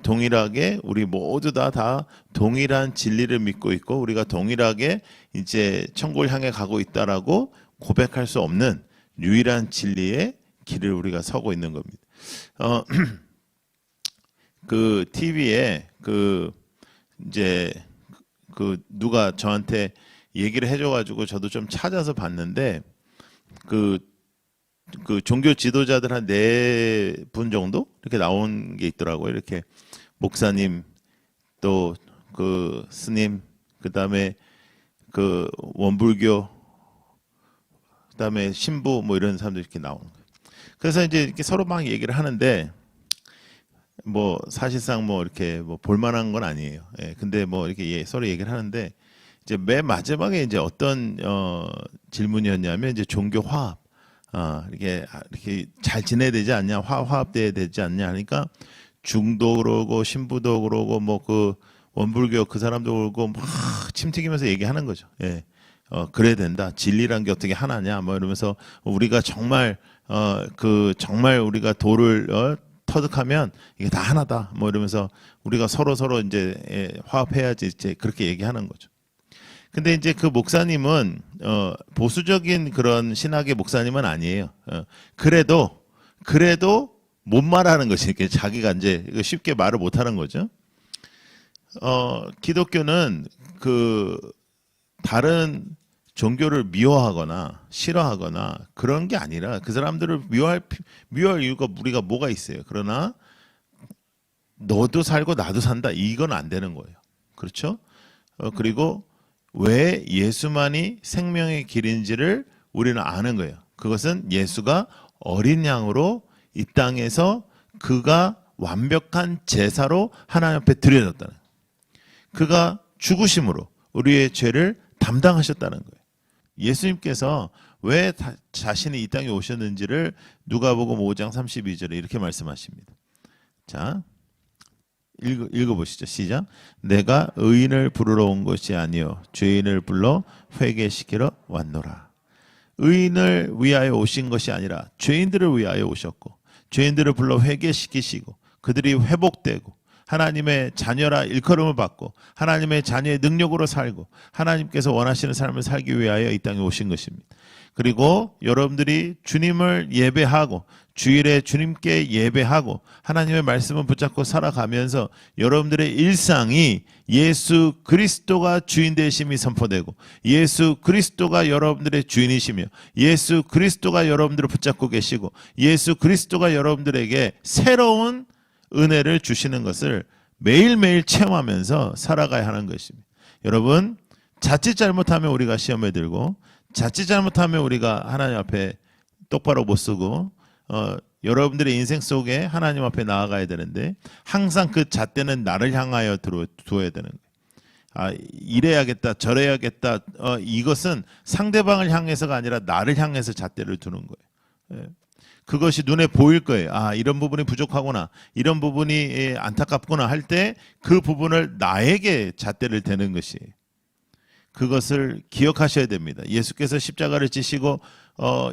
S1: 동일하게 우리 모두 다 동일한 진리를 믿고 있고 우리가 동일하게 이제 천국을 향해 가고 있다라고 고백할 수 없는 유일한 진리의 길을 우리가 서고 있는 겁니다. 그 TV에 이제 누가 저한테 얘기를 해줘가지고 저도 좀 찾아서 봤는데 그 종교 지도자들 한 4분 정도 이렇게 나온 게 있더라고요. 이렇게 목사님 또 그 스님 그다음에 그 원불교 그다음에 신부 뭐 이런 사람들 이렇게 나오는 거예요. 그래서 이제 이렇게 서로 막 얘기를 하는데 뭐 사실상 뭐 이렇게 뭐 볼만한 건 아니에요. 예, 근데 뭐 이렇게 서로 얘기를 하는데 이제 맨 마지막에 이제 어떤 질문이었냐면 이제 종교 화합, 이렇게 잘 지내야 되지 않냐, 화합돼야 되지 않냐 하니까 중도 그러고 신부도 그러고 뭐 그 원불교 그 사람도 그러고 막 침튀기면서 얘기하는 거죠. 예, 그래야 된다. 진리란 게 어떻게 하나냐, 뭐 이러면서 우리가 정말 정말 우리가 도를 터득하면 이게 다 하나다. 뭐 이러면서 우리가 서로 이제 화합해야지 이제 그렇게 얘기하는 거죠. 근데 이제 그 목사님은 보수적인 그런 신학의 목사님은 아니에요. 그래도 못 말하는 것이 이렇게 자기가 이제 쉽게 말을 못 하는 거죠. 기독교는 그 다른 종교를 미워하거나 싫어하거나 그런 게 아니라 그 사람들을 미워할 이유가 우리가 뭐가 있어요. 그러나 너도 살고 나도 산다. 이건 안 되는 거예요. 그렇죠? 그리고 왜 예수만이 생명의 길인지를 우리는 아는 거예요. 그것은 예수가 어린 양으로 이 땅에서 그가 완벽한 제사로 하나님 앞에 드려졌다는 거예요. 그가 죽으심으로 우리의 죄를 담당하셨다는 거예요. 예수님께서 왜 자신이 이 땅에 오셨는지를 누가복음 5장 32절에 이렇게 말씀하십니다. 자, 읽어보시죠. 시작. 내가 의인을 부르러 온 것이 아니요 죄인을 불러 회개시키러 왔노라. 의인을 위하여 오신 것이 아니라 죄인들을 위하여 오셨고 죄인들을 불러 회개시키시고 그들이 회복되고 하나님의 자녀라 일컬음을 받고 하나님의 자녀의 능력으로 살고 하나님께서 원하시는 삶을 살기 위하여 이 땅에 오신 것입니다. 그리고 여러분들이 주님을 예배하고 주일에 주님께 예배하고 하나님의 말씀을 붙잡고 살아가면서 여러분들의 일상이 예수 그리스도가 주인 되심이 선포되고 예수 그리스도가 여러분들의 주인이시며 예수 그리스도가 여러분들을 붙잡고 계시고 예수 그리스도가 여러분들에게 새로운 은혜를 주시는 것을 매일매일 체험하면서 살아가야 하는 것입니다. 여러분, 자칫 잘못하면 우리가 시험에 들고 자칫 잘못하면 우리가 하나님 앞에 똑바로 못 서고 여러분들의 인생 속에 하나님 앞에 나아가야 되는데 항상 그 잣대는 나를 향하여 두어야 되는 거예요. 이래야겠다 저래야겠다 이것은 상대방을 향해서가 아니라 나를 향해서 잣대를 두는 거예요. 예. 그것이 눈에 보일 거예요. 이런 부분이 부족하구나 이런 부분이 안타깝구나 할 때 그 부분을 나에게 잣대를 대는 것이에요. 그것을 기억하셔야 됩니다. 예수께서 십자가를 지시고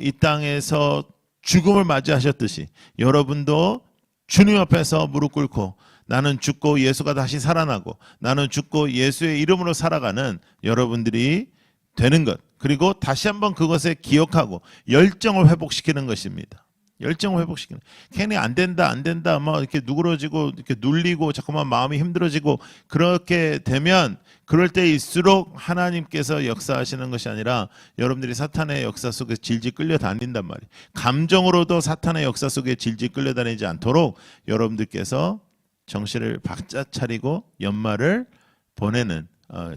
S1: 이 땅에서 죽음을 맞이하셨듯이 여러분도 주님 앞에서 무릎 꿇고 나는 죽고 예수가 다시 살아나고 나는 죽고 예수의 이름으로 살아가는 여러분들이 되는 것. 그리고 다시 한번 그것에 기억하고 열정을 회복시키는 것입니다. 열정을 회복시키는. 괜히 안 된다 막 이렇게 누그러지고 이렇게 눌리고 자꾸만 마음이 힘들어지고 그렇게 되면 그럴 때일수록 하나님께서 역사하시는 것이 아니라 여러분들이 사탄의 역사 속에 질질 끌려다닌단 말이에요. 감정으로도 사탄의 역사 속에 질질 끌려다니지 않도록 여러분들께서 정신을 바짝 차리고 연말을 보내는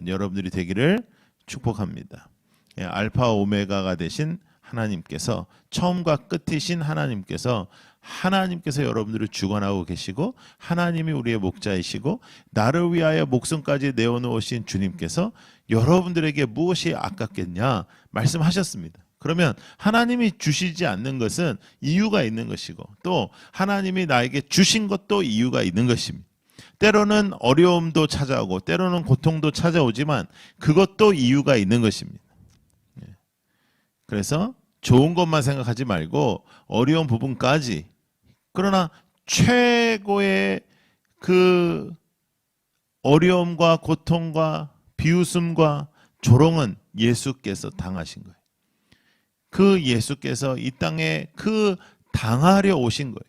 S1: 여러분들이 되기를 축복합니다. 알파 오메가가 되신 하나님께서 처음과 끝이신 하나님께서 여러분들을 주관하고 계시고 하나님이 우리의 목자이시고 나를 위하여 목숨까지 내어놓으신 주님께서 여러분들에게 무엇이 아깝겠냐 말씀하셨습니다. 그러면 하나님이 주시지 않는 것은 이유가 있는 것이고 또 하나님이 나에게 주신 것도 이유가 있는 것입니다. 때로는 어려움도 찾아오고 때로는 고통도 찾아오지만 그것도 이유가 있는 것입니다. 그래서 좋은 것만 생각하지 말고 어려운 부분까지 그러나 최고의 그 어려움과 고통과 비웃음과 조롱은 예수께서 당하신 거예요. 그 예수께서 이 땅에 그 당하려 오신 거예요.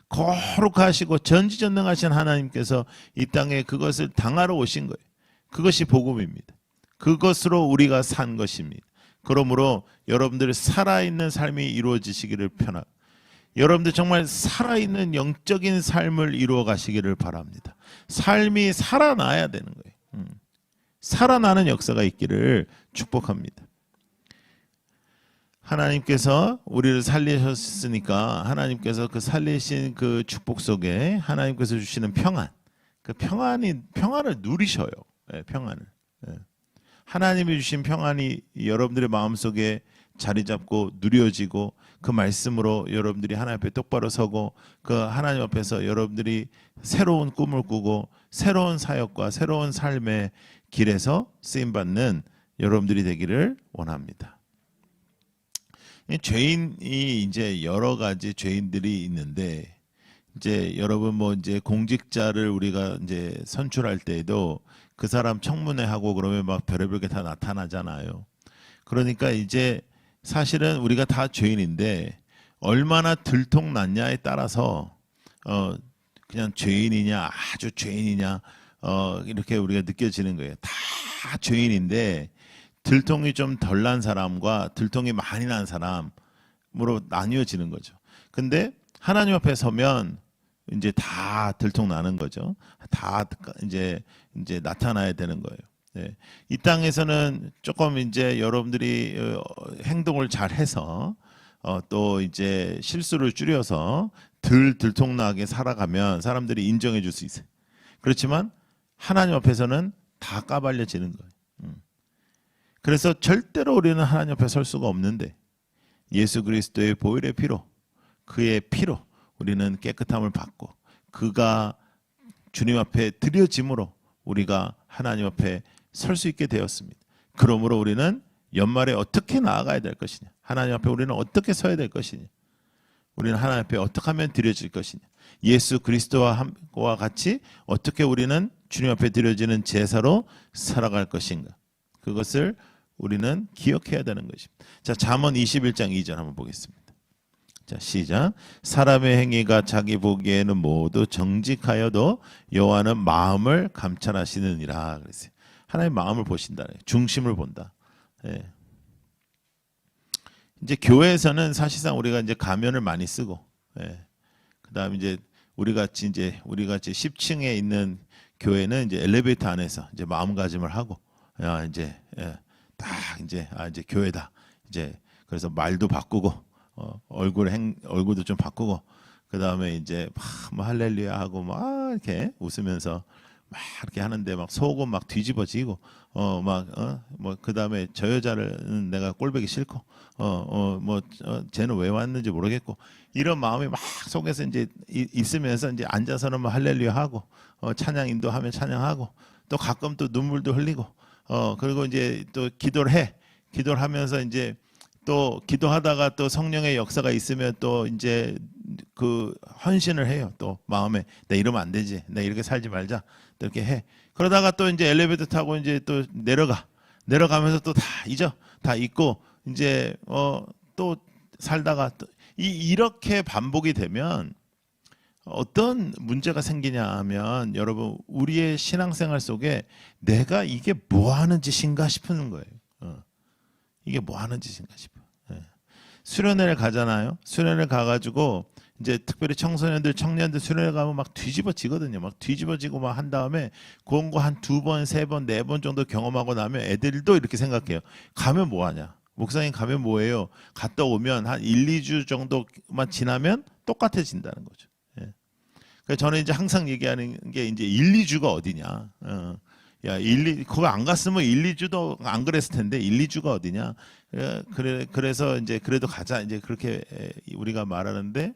S1: 거룩하시고 전지전능하신 하나님께서 이 땅에 그것을 당하러 오신 거예요. 그것이 복음입니다. 그것으로 우리가 산 것입니다. 그러므로 여러분들의 살아있는 삶이 이루어지시기를 편하고 여러분들 정말 살아있는 영적인 삶을 이루어 가시기를 바랍니다. 삶이 살아나야 되는 거예요. 살아나는 역사가 있기를 축복합니다. 하나님께서 우리를 살리셨으니까 하나님께서 그 살리신 그 축복 속에 하나님께서 주시는 평안, 그 평안을 누리셔요. 평안을. 하나님이 주신 평안이 여러분들의 마음속에 자리 잡고 누려지고 그 말씀으로 여러분들이 하나님 앞에 똑바로 서고 그 하나님 앞에서 여러분들이 새로운 꿈을 꾸고 새로운 사역과 새로운 삶의 길에서 쓰임받는 여러분들이 되기를 원합니다. 죄인이 이제 여러 가지 죄인들이 있는데 이제 여러분 이제 공직자를 우리가 이제 선출할 때에도 그 사람 청문회 하고 그러면 막 별의별 게 다 나타나잖아요. 그러니까 이제 사실은 우리가 다 죄인인데 얼마나 들통났냐에 따라서 그냥 죄인이냐 아주 죄인이냐 이렇게 우리가 느껴지는 거예요. 다 죄인인데 들통이 좀 덜 난 사람과 들통이 많이 난 사람으로 나뉘어지는 거죠. 근데 하나님 앞에 서면 이제 다 들통 나는 거죠. 다 이제 나타나야 되는 거예요. 네. 이 땅에서는 조금 이제 여러분들이 행동을 잘 해서 또 이제 실수를 줄여서 덜 들통나게 살아가면 사람들이 인정해 줄 수 있어요. 그렇지만 하나님 앞에서는 다 까발려지는 거예요. 그래서 절대로 우리는 하나님 앞에 설 수가 없는데 예수 그리스도의 보혈의 피로 그의 피로 우리는 깨끗함을 받고 그가 주님 앞에 드려짐으로 우리가 하나님 앞에 설 수 있게 되었습니다. 그러므로 우리는 연말에 어떻게 나아가야 될 것이냐, 하나님 앞에 우리는 어떻게 서야 될 것이냐, 우리는 하나님 앞에 어떻게 하면 드려질 것이냐, 예수 그리스도와 같이 어떻게 우리는 주님 앞에 드려지는 제사로 살아갈 것인가, 그것을 우리는 기억해야 되는 것입니다. 자, 잠언 21장 2절 한번 보겠습니다. 자, 시작. 사람의 행위가 자기 보기에는 모두 정직하여도 여호와는 마음을 감찰하시느니라 그랬어요. 하나님 마음을 보신다. 중심을 본다. 예. 이제 교회에서는 사실상 우리가 이제 가면을 많이 쓰고, 예. 그다음에 이제 우리 같이 10층에 있는 교회는 이제 엘리베이터 안에서 이제 마음가짐을 하고, 야 이제 딱 이제 이제 교회다. 이제 그래서 말도 바꾸고, 얼굴도 좀 바꾸고, 그다음에 이제 막 할렐루야 하고 막 이렇게 웃으면서 막 이렇게 하는데 막 속은 막 뒤집어지고 뭐 그다음에 저 여자를 내가 꼴보기 싫고 쟤는 왜 왔는지 모르겠고 이런 마음이 막 속에서 이제 있으면서 이제 앉아서는 뭐 할렐루야 하고 찬양 인도하면 찬양하고 또 가끔 또 눈물도 흘리고 그리고 이제 또 기도를 하면서 이제 또 기도하다가 또 성령의 역사가 있으면 또 이제 그 헌신을 해요. 또 마음에 내 이러면 안 되지. 내 이렇게 살지 말자. 또 이렇게 해. 그러다가 또 이제 엘리베이터 타고 이제 또 내려가면서 또 다 잊고 이제 또 살다가 또 이렇게 반복이 되면 어떤 문제가 생기냐 하면 여러분 우리의 신앙생활 속에 내가 이게 뭐 하는 짓인가 싶은 거예요. 이게 뭐 하는 짓인가 싶어요. 수련회를 가잖아요. 수련회를 가가지고 이제 특별히 청소년들, 청년들 수련회 가면 막 뒤집어지거든요. 막 뒤집어지고 막 한 다음에 그런 거 한 2번, 3번, 4번 정도 경험하고 나면 애들도 이렇게 생각해요. 가면 뭐 하냐? 목사님 가면 뭐예요? 갔다 오면 한 1, 2주 정도만 지나면 똑같아진다는 거죠. 그래서 저는 이제 항상 얘기하는 게 이제 1, 2주가 어디냐? 야, 거기 안 갔으면 1, 2주도 안 그랬을 텐데 1, 2주가 어디냐? 그래서 이제 그래도 가자. 이제 그렇게 우리가 말하는데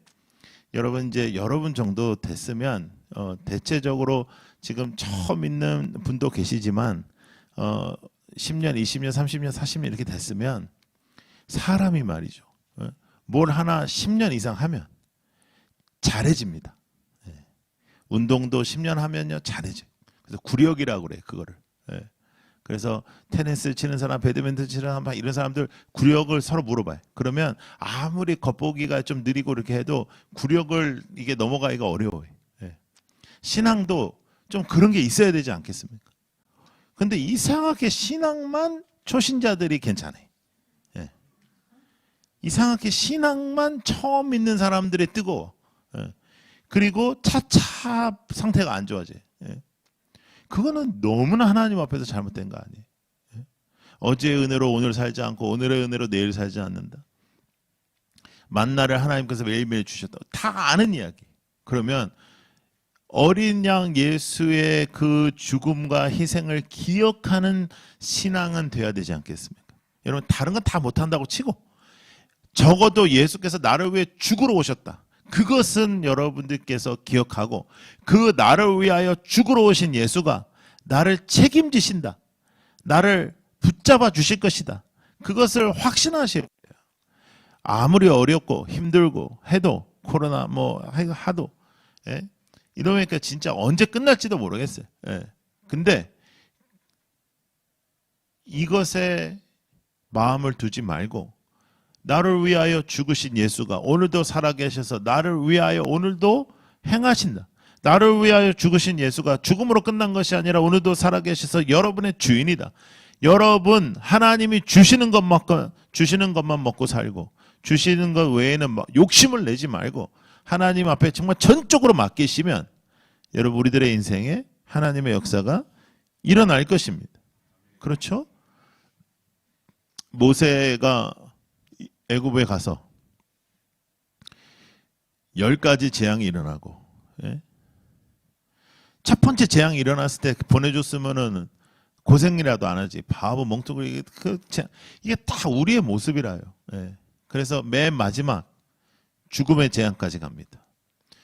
S1: 여러분 이제 여러분 정도 됐으면 대체적으로 지금 처음 있는 분도 계시지만 10년, 20년, 30년, 40년 이렇게 됐으면 사람이 말이죠. 뭘 하나 10년 이상 하면 잘해집니다. 운동도 10년 하면요 잘해져요. 그래서 구력이라고 그래 그거를. 그래서 테니스 치는 사람, 배드민턴 치는 사람 이런 사람들 구력을 서로 물어봐요. 그러면 아무리 겉보기가 좀 느리고 이렇게 해도 구력을 이게 넘어가기가 어려워요. 신앙도 좀 그런 게 있어야 되지 않겠습니까? 근데 이상하게 신앙만 초신자들이 괜찮아요. 이상하게 신앙만 처음 믿는 사람들이 뜨거워. 그리고 차차 상태가 안 좋아져요. 그거는 너무나 하나님 앞에서 잘못된 거 아니에요. 어제의 은혜로 오늘 살지 않고 오늘의 은혜로 내일 살지 않는다. 만나를 하나님께서 매일매일 주셨다. 다 아는 이야기. 그러면 어린 양 예수의 그 죽음과 희생을 기억하는 신앙은 돼야 되지 않겠습니까? 여러분 다른 건 다 못한다고 치고 적어도 예수께서 나를 위해 죽으러 오셨다. 그것은 여러분들께서 기억하고 그 나를 위하여 죽으러 오신 예수가 나를 책임지신다. 나를 붙잡아 주실 것이다. 그것을 확신하셔야 돼요. 아무리 어렵고 힘들고 해도 코로나 뭐 하도 이러니까 진짜 언제 끝날지도 모르겠어요. 근데 이것에 마음을 두지 말고 나를 위하여 죽으신 예수가 오늘도 살아계셔서 나를 위하여 오늘도 행하신다. 나를 위하여 죽으신 예수가 죽음으로 끝난 것이 아니라 오늘도 살아계셔서 여러분의 주인이다. 여러분 하나님이 주시는 것만 먹고 살고 주시는 것 외에는 욕심을 내지 말고 하나님 앞에 정말 전적으로 맡기시면 여러분 우리들의 인생에 하나님의 역사가 일어날 것입니다. 그렇죠? 모세가 애굽에 가서 10가지 재앙이 일어나고 첫 번째 재앙이 일어났을 때 보내줬으면은 고생이라도 안 하지. 바보 멍뚱이 이게 다 우리의 모습이라요. 그래서 맨 마지막 죽음의 재앙까지 갑니다.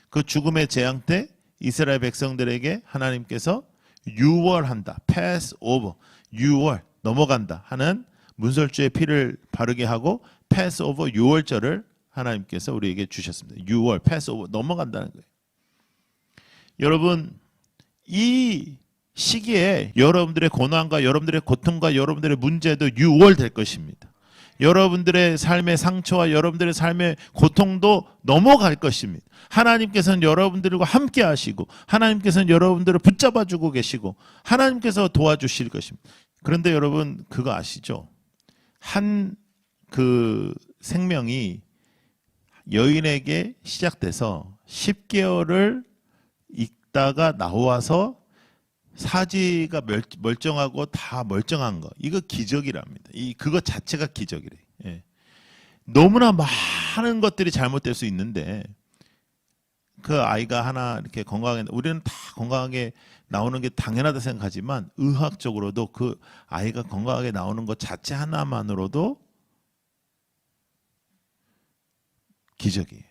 S1: 그 죽음의 재앙 때 이스라엘 백성들에게 하나님께서 유월한다. pass over. 유월 넘어간다 하는 문설주의 피를 바르게 하고 pass over 유월절을 하나님께서 우리에게 주셨습니다. 유월 pass over 넘어간다는 거예요. 여러분 이 시기에 여러분들의 고난과 여러분들의 고통과 여러분들의 문제도 유월될 것입니다. 여러분들의 삶의 상처와 여러분들의 삶의 고통도 넘어갈 것입니다. 하나님께서는 여러분들과 함께 하시고 하나님께서는 여러분들을 붙잡아 주고 계시고 하나님께서 도와주실 것입니다. 그런데 여러분 그거 아시죠? 한 그 생명이 여인에게 시작돼서 10개월을 있다가 나와서 사지가 멀쩡하고 다 멀쩡한 거 이거 기적이랍니다. 그거 자체가 기적이래. 너무나 많은 것들이 잘못될 수 있는데 그 아이가 하나 이렇게 건강하게 우리는 다 건강하게 나오는 게 당연하다 생각하지만 의학적으로도 그 아이가 건강하게 나오는 것 자체 하나만으로도 기적이에요.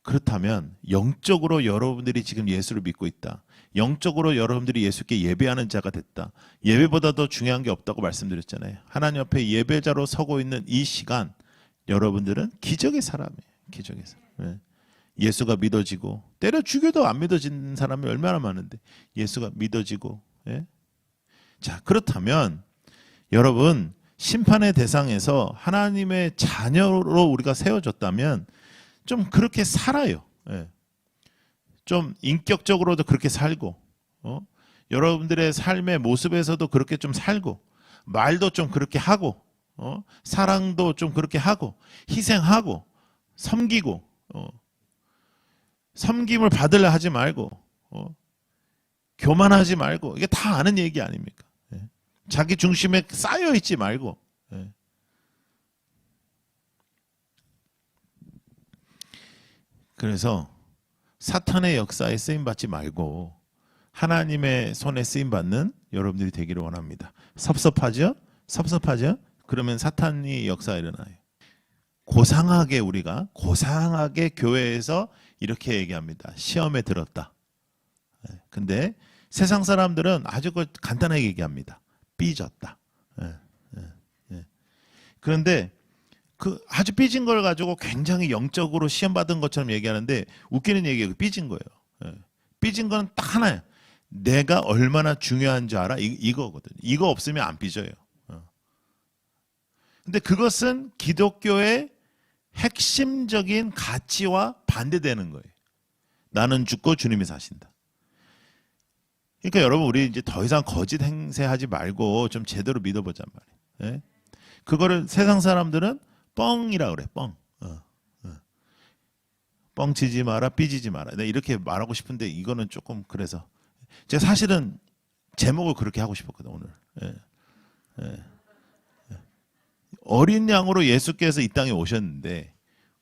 S1: 그렇다면 영적으로 여러분들이 지금 예수를 믿고 있다. 영적으로 여러분들이 예수께 예배하는 자가 됐다. 예배보다 더 중요한 게 없다고 말씀드렸잖아요. 하나님 앞에 예배자로 서고 있는 이 시간 여러분들은 기적의 사람이에요. 기적의 사람. 예수가 믿어지고 때려 죽여도 안 믿어지는 사람이 얼마나 많은데 예수가 믿어지고 자 그렇다면 여러분 심판의 대상에서 하나님의 자녀로 우리가 세워졌다면 좀 그렇게 살아요. 좀 인격적으로도 그렇게 살고 여러분들의 삶의 모습에서도 그렇게 좀 살고 말도 좀 그렇게 하고 사랑도 좀 그렇게 하고 희생하고 섬기고 섬김을 받으려 하지 말고 교만하지 말고 이게 다 아는 얘기 아닙니까? 자기 중심에 쌓여 있지 말고 그래서 사탄의 역사에 쓰임받지 말고 하나님의 손에 쓰임받는 여러분들이 되기를 원합니다. 섭섭하죠? 섭섭하죠? 그러면 사탄이 역사에 일어나요. 고상하게 우리가 고상하게 교회에서 이렇게 얘기합니다. 시험에 들었다. 근데 세상 사람들은 아주 간단하게 얘기합니다. 삐졌다. 그런데 그 아주 삐진 걸 가지고 굉장히 영적으로 시험 받은 것처럼 얘기하는데 웃기는 얘기예요. 삐진 거예요. 삐진 건 딱 하나야. 내가 얼마나 중요한 줄 알아? 이거거든. 이거 없으면 안 삐져요. 근데 그것은 기독교의 핵심적인 가치와 반대되는 거예요. 나는 죽고 주님이 사신다. 그러니까 여러분 우리 이제 더 이상 거짓 행세하지 말고 좀 제대로 믿어보자 말이에요. 그거를 세상 사람들은 뻥이라 그래. 뻥. 뻥치지 마라, 삐지지 마라. 내가 이렇게 말하고 싶은데 이거는 조금 그래서 제가 사실은 제목을 그렇게 하고 싶었거든 오늘. 어린 양으로 예수께서 이 땅에 오셨는데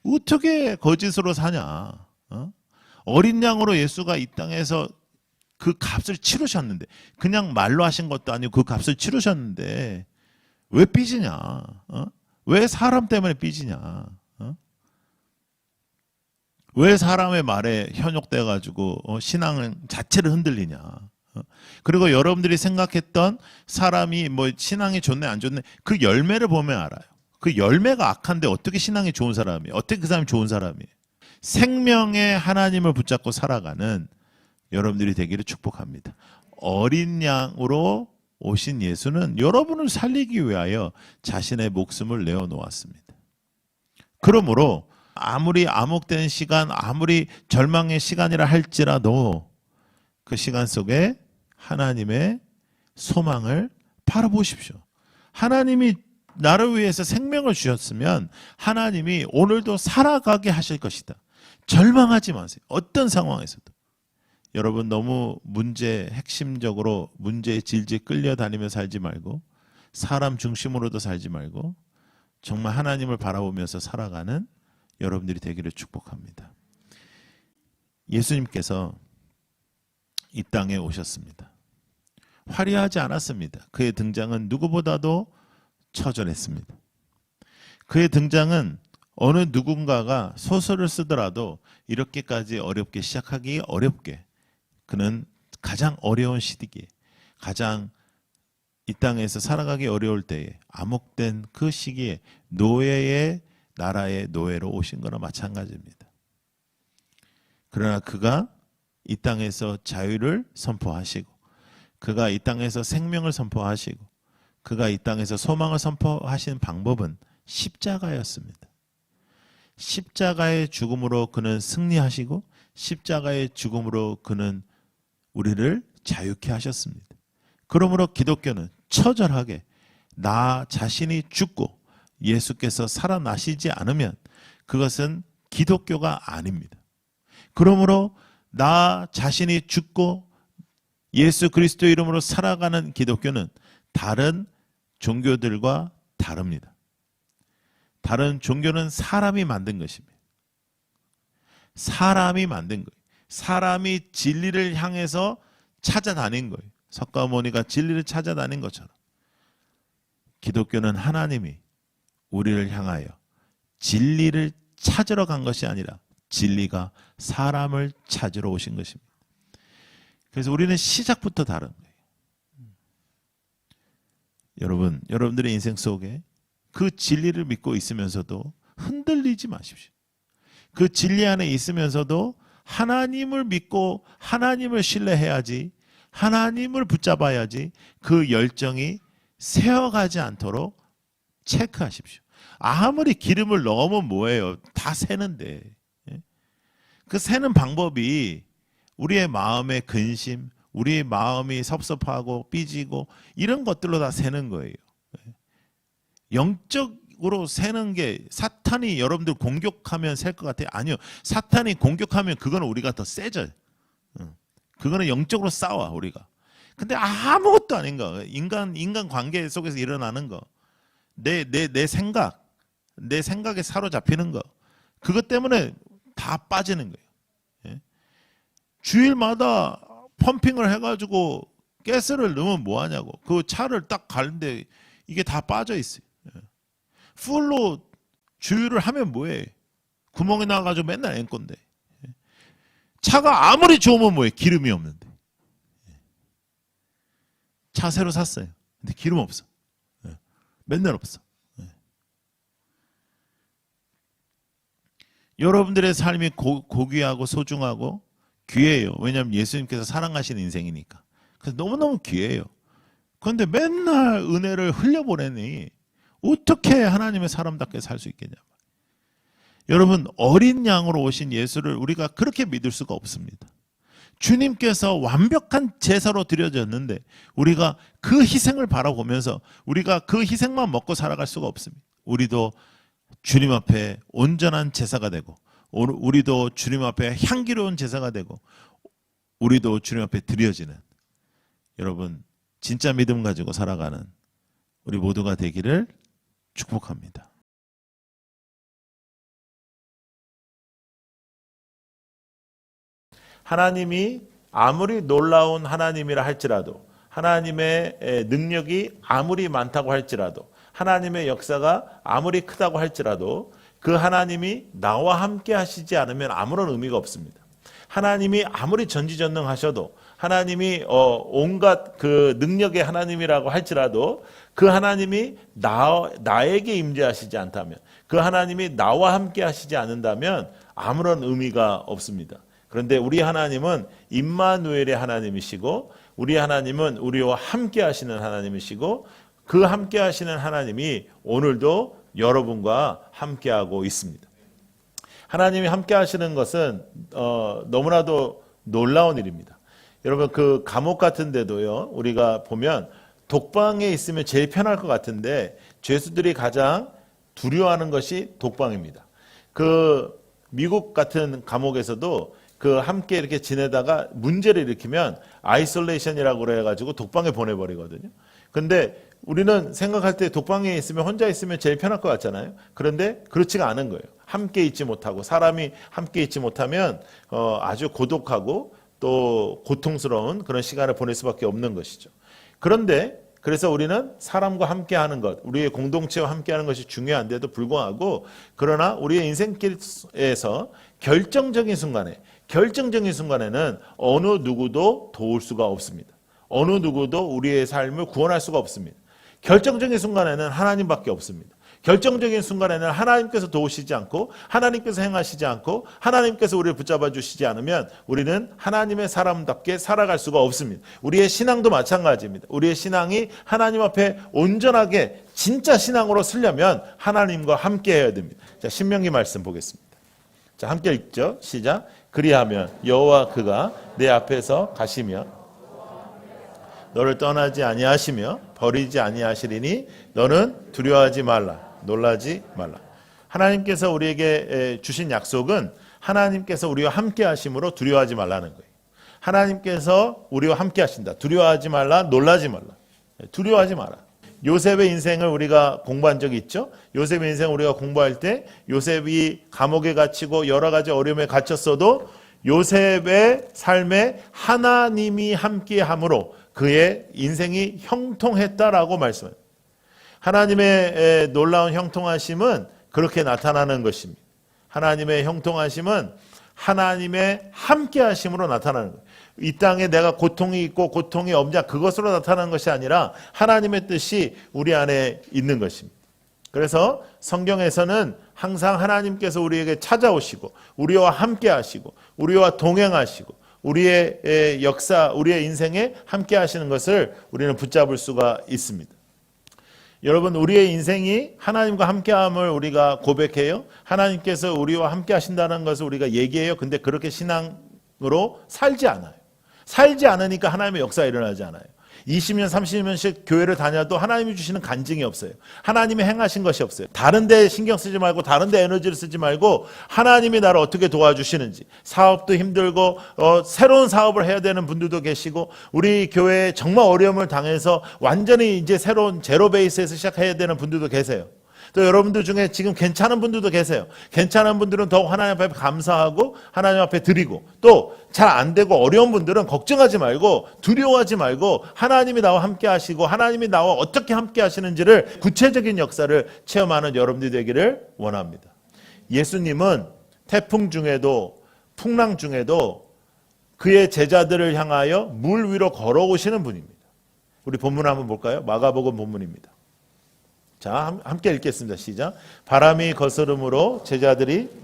S1: 어떻게 거짓으로 사냐? 어린 양으로 예수가 이 땅에서 그 값을 치르셨는데 그냥 말로 하신 것도 아니고 그 값을 치르셨는데 왜 삐지냐? 왜 사람 때문에 삐지냐? 왜 사람의 말에 현혹돼 가지고 신앙 자체를 흔들리냐? 그리고 여러분들이 생각했던 사람이 뭐 신앙이 좋네 안 좋네 그 열매를 보면 알아요. 그 열매가 악한데 어떻게 신앙이 좋은 사람이에요? 어떻게 그 사람이 좋은 사람이에요? 생명의 하나님을 붙잡고 살아가는 여러분들이 되기를 축복합니다. 어린 양으로 오신 예수는 여러분을 살리기 위하여 자신의 목숨을 내어놓았습니다. 그러므로 아무리 암흑된 시간, 아무리 절망의 시간이라 할지라도 그 시간 속에 하나님의 소망을 바라보십시오. 하나님이 나를 위해서 생명을 주셨으면 하나님이 오늘도 살아가게 하실 것이다. 절망하지 마세요. 어떤 상황에서도. 여러분 너무 핵심적으로 문제에 질질 끌려다니며 살지 말고 사람 중심으로도 살지 말고 정말 하나님을 바라보면서 살아가는 여러분들이 되기를 축복합니다. 예수님께서 이 땅에 오셨습니다. 화려하지 않았습니다. 그의 등장은 누구보다도 처절했습니다. 그의 등장은 어느 누군가가 소설을 쓰더라도 이렇게까지 어렵게 시작하기 어렵게 그는 가장 어려운 시기에 가장 이 땅에서 살아가기 어려울 때에 암흑된 그 시기에 노예의 나라의 노예로 오신 거나 마찬가지입니다. 그러나 그가 이 땅에서 자유를 선포하시고 그가 이 땅에서 생명을 선포하시고 그가 이 땅에서 소망을 선포하신 방법은 십자가였습니다. 십자가의 죽음으로 그는 승리하시고 십자가의 죽음으로 그는 우리를 자유케 하셨습니다. 그러므로 기독교는 처절하게 나 자신이 죽고 예수께서 살아나시지 않으면 그것은 기독교가 아닙니다. 그러므로 나 자신이 죽고 예수 그리스도 이름으로 살아가는 기독교는 다른 종교들과 다릅니다. 다른 종교는 사람이 만든 것입니다. 사람이 만든 거예요. 사람이 진리를 향해서 찾아다닌 거예요. 석가모니가 진리를 찾아다닌 것처럼 기독교는 하나님이 우리를 향하여 진리를 찾으러 간 것이 아니라 진리가 사람을 찾으러 오신 것입니다. 그래서 우리는 시작부터 다른 거예요. 여러분들의 인생 속에 그 진리를 믿고 있으면서도 흔들리지 마십시오. 그 진리 안에 있으면서도 하나님을 믿고 하나님을 신뢰해야지, 하나님을 붙잡아야지 그 열정이 새어가지 않도록 체크하십시오. 아무리 기름을 넣으면 뭐예요? 다 새는데. 그 새는 방법이 우리의 마음의 근심, 우리의 마음이 섭섭하고 삐지고 이런 것들로 다 새는 거예요. 영적으로 새는 게 사탄이 여러분들 공격하면 셀 것 같아요? 아니요. 사탄이 공격하면 그거는 우리가 더 세져요. 그거는 영적으로 싸워 우리가. 근데 아무것도 아닌 거. 인간 관계 속에서 일어나는 거. 내 생각, 내 생각에 사로잡히는 거. 그것 때문에 다 빠지는 거예요. 주일마다 펌핑을 해가지고 가스를 넣으면 뭐하냐고. 그 차를 딱 가는데 이게 다 빠져 있어요. 풀로 주유를 하면 뭐해? 구멍이 나가지고 맨날 앵건데. 차가 아무리 좋으면 뭐해? 기름이 없는데. 차 새로 샀어요. 근데 기름 없어. 맨날 없어. 여러분들의 삶이 고귀하고 소중하고 귀해요. 왜냐하면 예수님께서 사랑하시는 인생이니까. 그래서 너무너무 귀해요. 그런데 맨날 은혜를 흘려보내니 어떻게 하나님의 사람답게 살 수 있겠냐. 여러분, 어린 양으로 오신 예수를 우리가 그렇게 믿을 수가 없습니다. 주님께서 완벽한 제사로 드려졌는데 우리가 그 희생을 바라보면서 우리가 그 희생만 먹고 살아갈 수가 없습니다. 우리도 주님 앞에 온전한 제사가 되고 우리도 주님 앞에 향기로운 제사가 되고 우리도 주님 앞에 드려지는 여러분 진짜 믿음 가지고 살아가는 우리 모두가 되기를 축복합니다. 하나님이 아무리 놀라운 하나님이라 할지라도 하나님의 능력이 아무리 많다고 할지라도 하나님의 역사가 아무리 크다고 할지라도 그 하나님이 나와 함께 하시지 않으면 아무런 의미가 없습니다. 하나님이 아무리 전지전능하셔도 하나님이 온갖 그 능력의 하나님이라고 할지라도 그 하나님이 나에게 임재하시지 않다면 그 하나님이 나와 함께 하시지 않는다면 아무런 의미가 없습니다. 그런데 우리 하나님은 임마누엘의 하나님이시고 우리 하나님은 우리와 함께 하시는 하나님이시고 그 함께 하시는 하나님이 오늘도 여러분과 함께하고 있습니다. 하나님이 함께 하시는 것은 너무나도 놀라운 일입니다. 여러분 그 감옥 같은 데도요, 우리가 보면 독방에 있으면 제일 편할 것 같은데 죄수들이 가장 두려워하는 것이 독방입니다. 그 미국 같은 감옥에서도 그 함께 이렇게 지내다가 문제를 일으키면 아이솔레이션이라고 그래가지고 독방에 보내버리거든요. 근데 우리는 생각할 때 독방에 있으면 혼자 있으면 제일 편할 것 같잖아요. 그런데 그렇지가 않은 거예요. 함께 있지 못하고 사람이 함께 있지 못하면 아주 고독하고 또 고통스러운 그런 시간을 보낼 수밖에 없는 것이죠. 그런데 그래서 우리는 사람과 함께하는 것, 우리의 공동체와 함께하는 것이 중요한데도 불구하고 그러나 우리의 인생길에서 결정적인 순간에는 어느 누구도 도울 수가 없습니다. 어느 누구도 우리의 삶을 구원할 수가 없습니다. 결정적인 순간에는 하나님밖에 없습니다. 결정적인 순간에는 하나님께서 도우시지 않고 하나님께서 행하시지 않고 하나님께서 우리를 붙잡아 주시지 않으면 우리는 하나님의 사람답게 살아갈 수가 없습니다. 우리의 신앙도 마찬가지입니다. 우리의 신앙이 하나님 앞에 온전하게 진짜 신앙으로 서려면 하나님과 함께 해야 됩니다. 자, 신명기 말씀 보겠습니다. 자, 함께 읽죠. 시작. 그리하면 여호와 그가 내 앞에서 가시며 너를 떠나지 아니하시며 버리지 아니하시리니 너는 두려워하지 말라. 놀라지 말라. 하나님께서 우리에게 주신 약속은 하나님께서 우리와 함께 하심으로 두려워하지 말라는 거예요. 하나님께서 우리와 함께 하신다. 두려워하지 말라. 놀라지 말라. 두려워하지 마라. 요셉의 인생을 우리가 공부한 적이 있죠. 요셉의 인생을 우리가 공부할 때 요셉이 감옥에 갇히고 여러 가지 어려움에 갇혔어도 요셉의 삶에 하나님이 함께함으로 그의 인생이 형통했다라고 말씀합니다. 하나님의 놀라운 형통하심은 그렇게 나타나는 것입니다. 하나님의 형통하심은 하나님의 함께하심으로 나타나는 거예요. 이 땅에 내가 고통이 있고 고통이 없냐 그것으로 나타나는 것이 아니라 하나님의 뜻이 우리 안에 있는 것입니다. 그래서 성경에서는 항상 하나님께서 우리에게 찾아오시고 우리와 함께하시고 우리와 동행하시고 우리의 역사, 우리의 인생에 함께하시는 것을 우리는 붙잡을 수가 있습니다. 여러분 우리의 인생이 하나님과 함께함을 우리가 고백해요. 하나님께서 우리와 함께 하신다는 것을 우리가 얘기해요. 근데 그렇게 신앙으로 살지 않아요. 살지 않으니까 하나님의 역사가 일어나지 않아요. 20년 30년씩 교회를 다녀도 하나님이 주시는 간증이 없어요. 하나님이 행하신 것이 없어요. 다른 데 신경 쓰지 말고 다른 데 에너지를 쓰지 말고 하나님이 나를 어떻게 도와주시는지, 사업도 힘들고 새로운 사업을 해야 되는 분들도 계시고 우리 교회에 정말 어려움을 당해서 완전히 이제 새로운 제로 베이스에서 시작해야 되는 분들도 계세요. 또 여러분들 중에 지금 괜찮은 분들도 계세요. 괜찮은 분들은 더욱 하나님 앞에 감사하고 하나님 앞에 드리고 또 잘 안 되고 어려운 분들은 걱정하지 말고 두려워하지 말고 하나님이 나와 함께 하시고 하나님이 나와 어떻게 함께 하시는지를 구체적인 역사를 체험하는 여러분들이 되기를 원합니다. 예수님은 태풍 중에도 풍랑 중에도 그의 제자들을 향하여 물 위로 걸어오시는 분입니다. 우리 본문 한번 볼까요? 마가복음 본문입니다. 자, 함께 읽겠습니다. 시작. 바람이 거스름으로 제자들이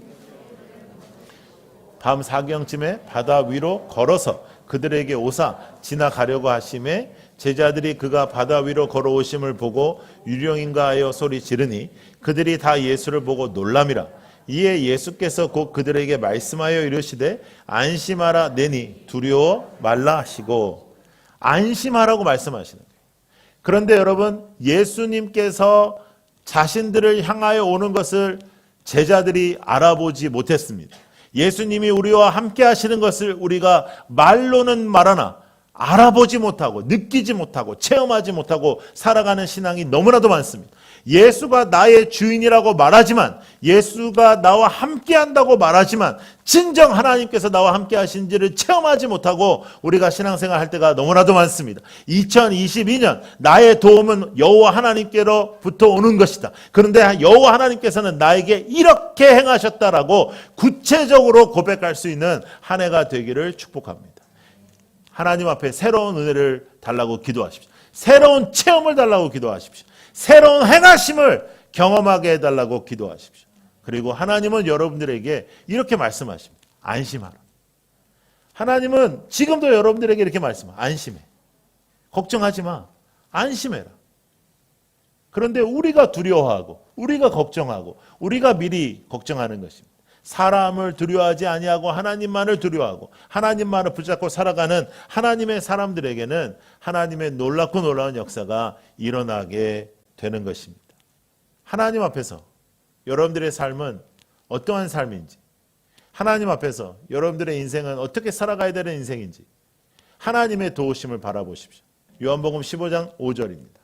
S1: 밤 사경쯤에 바다 위로 걸어서 그들에게 오사 지나가려고 하심에 제자들이 그가 바다 위로 걸어오심을 보고 유령인가 하여 소리 지르니 그들이 다 예수를 보고 놀람이라. 이에 예수께서 곧 그들에게 말씀하여 이르시되 안심하라 내니 두려워 말라 하시고 안심하라고 말씀하시는 거예요. 그런데 여러분 예수님께서 자신들을 향하여 오는 것을 제자들이 알아보지 못했습니다. 예수님이 우리와 함께 하시는 것을 우리가 말로는 말하나 알아보지 못하고 느끼지 못하고 체험하지 못하고 살아가는 신앙이 너무나도 많습니다. 예수가 나의 주인이라고 말하지만 예수가 나와 함께 한다고 말하지만 진정 하나님께서 나와 함께 하신지를 체험하지 못하고 우리가 신앙생활 할 때가 너무나도 많습니다. 2022년 나의 도움은 여호와 하나님께로부터 오는 것이다. 그런데 여호와 하나님께서는 나에게 이렇게 행하셨다라고 구체적으로 고백할 수 있는 한 해가 되기를 축복합니다. 하나님 앞에 새로운 은혜를 달라고 기도하십시오. 새로운 체험을 달라고 기도하십시오. 새로운 행하심을 경험하게 해달라고 기도하십시오. 그리고 하나님은 여러분들에게 이렇게 말씀하십니다. 안심하라. 하나님은 지금도 여러분들에게 이렇게 말씀합니다. 안심해. 걱정하지 마. 안심해라. 그런데 우리가 두려워하고 우리가 걱정하고 우리가 미리 걱정하는 것입니다. 사람을 두려워하지 아니하고 하나님만을 두려워하고 하나님만을 붙잡고 살아가는 하나님의 사람들에게는 하나님의 놀랍고 놀라운 역사가 일어나게 되는 것입니다. 하나님 앞에서 여러분들의 삶은 어떠한 삶인지, 하나님 앞에서 여러분들의 인생은 어떻게 살아가야 되는 인생인지 하나님의 도우심을 바라보십시오. 요한복음 15장 5절입니다.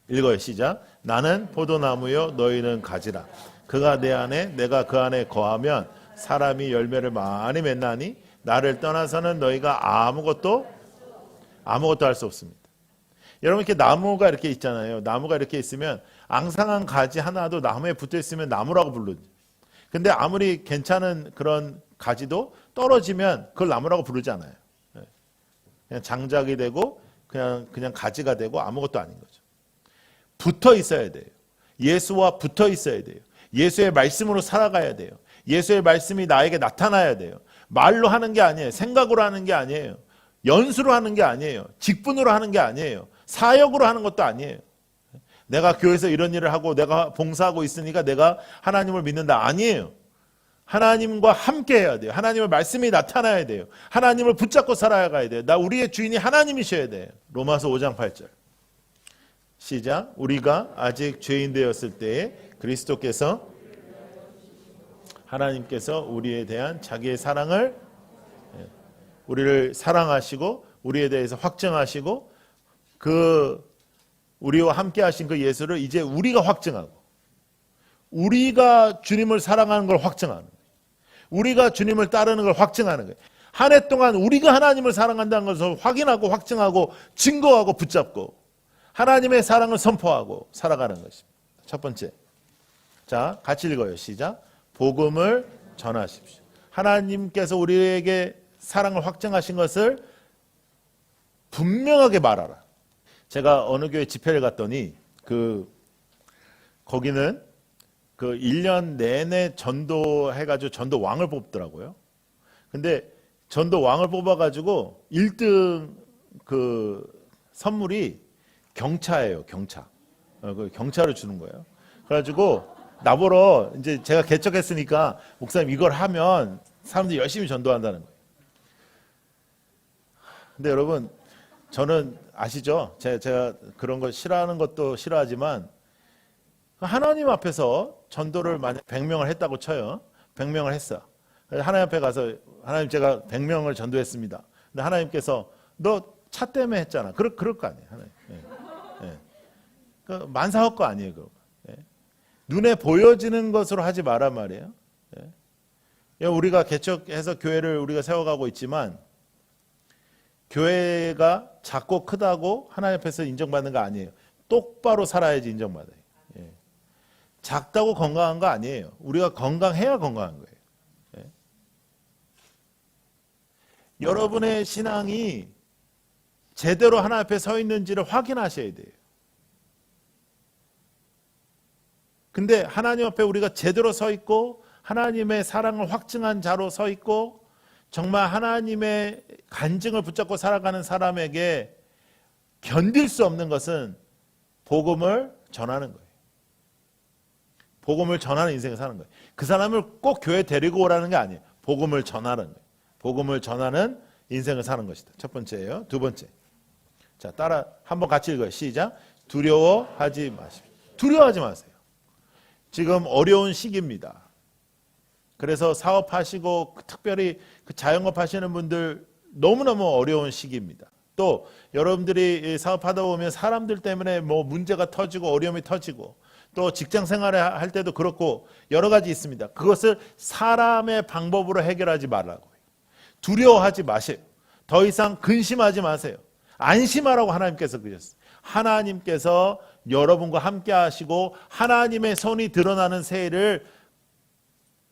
S1: 읽어요. 시작. 나는 포도나무요 너희는 가지라. 그가 내 안에 내가 그 안에 거하면 사람이 열매를 많이 맺나니 나를 떠나서는 너희가 아무것도 할 수 없습니다. 여러분 이렇게 나무가 이렇게 있잖아요. 나무가 이렇게 있으면 앙상한 가지 하나도 나무에 붙어 있으면 나무라고 부르죠. 근데 아무리 괜찮은 그런 가지도 떨어지면 그걸 나무라고 부르지 않아요. 그냥 장작이 되고 그냥 가지가 되고 아무것도 아닌 거죠. 붙어 있어야 돼요. 예수와 붙어 있어야 돼요. 예수의 말씀으로 살아가야 돼요. 예수의 말씀이 나에게 나타나야 돼요. 말로 하는 게 아니에요. 생각으로 하는 게 아니에요. 연수로 하는 게 아니에요. 직분으로 하는 게 아니에요. 사역으로 하는 것도 아니에요. 내가 교회에서 이런 일을 하고 내가 봉사하고 있으니까 내가 하나님을 믿는다. 아니에요. 하나님과 함께 해야 돼요. 하나님의 말씀이 나타나야 돼요. 하나님을 붙잡고 살아가야 돼요. 우리의 주인이 하나님이셔야 돼요. 로마서 5장 8절. 시작. 우리가 아직 죄인 되었을 때에 그리스도께서 하나님께서 우리에 대한 자기의 사랑을 우리를 사랑하시고 우리에 대해서 확증하시고 우리와 함께 하신 그 예수를 이제 우리가 확증하고 우리가 주님을 사랑하는 걸 확증하는 거예요. 우리가 주님을 따르는 걸 확증하는 거예요. 한 해 동안 우리가 하나님을 사랑한다는 것을 확인하고 확증하고 증거하고 붙잡고 하나님의 사랑을 선포하고 살아가는 것입니다. 첫 번째. 자, 같이 읽어요. 시작. 복음을 전하십시오. 하나님께서 우리에게 사랑을 확증하신 것을 분명하게 말하라. 제가 어느 교회 집회를 갔더니 거기는 1년 내내 전도해가지고 전도왕을 뽑더라고요. 근데 전도왕을 뽑아가지고 1등 선물이 경차예요. 경차. 경차를 주는 거예요. 그래가지고 나보러 이제 제가 개척했으니까 목사님 이걸 하면 사람들이 열심히 전도한다는 거예요. 근데 여러분 저는 아시죠? 제가 그런 거 싫어하는 것도 싫어하지만 하나님 앞에서 전도를 만약 100명을 했다고 쳐요. 100명을 했어. 하나님 앞에 가서 하나님 제가 100명을 전도했습니다. 근데 하나님께서 너 차 때문에 했잖아. 그럴 거 아니에요. 하나님. 그 만사할 거 아니에요. 그거. 눈에 보여지는 것으로 하지 마란 말이에요. 우리가 개척해서 교회를 우리가 세워가고 있지만 교회가 작고 크다고 하나님 앞에서 인정받는 거 아니에요. 똑바로 살아야지 인정받아요. 작다고 건강한 거 아니에요. 우리가 건강해야 건강한 거예요. 여러분의 신앙이 제대로 하나님 앞에 서 있는지를 확인하셔야 돼요. 근데 하나님 앞에 우리가 제대로 서 있고 하나님의 사랑을 확증한 자로 서 있고 정말 하나님의 간증을 붙잡고 살아가는 사람에게 견딜 수 없는 것은 복음을 전하는 거예요. 복음을 전하는 인생을 사는 거예요. 그 사람을 꼭 교회 데리고 오라는 게 아니에요. 복음을 전하는 거예요. 복음을 전하는 인생을 사는 것이다. 첫 번째예요. 두 번째. 자, 따라 한번 같이 읽어요. 시작. 두려워하지 마십시오. 두려워하지 마세요. 지금 어려운 시기입니다. 그래서 사업하시고 특별히 자영업 하시는 분들 너무너무 어려운 시기입니다. 또 여러분들이 사업하다 보면 사람들 때문에 뭐 문제가 터지고 어려움이 터지고 또 직장 생활을 할 때도 그렇고 여러 가지 있습니다. 그것을 사람의 방법으로 해결하지 말라고요. 두려워하지 마세요. 더 이상 근심하지 마세요. 안심하라고 하나님께서 그러셨어요. 하나님께서 여러분과 함께 하시고 하나님의 손이 드러나는 새해를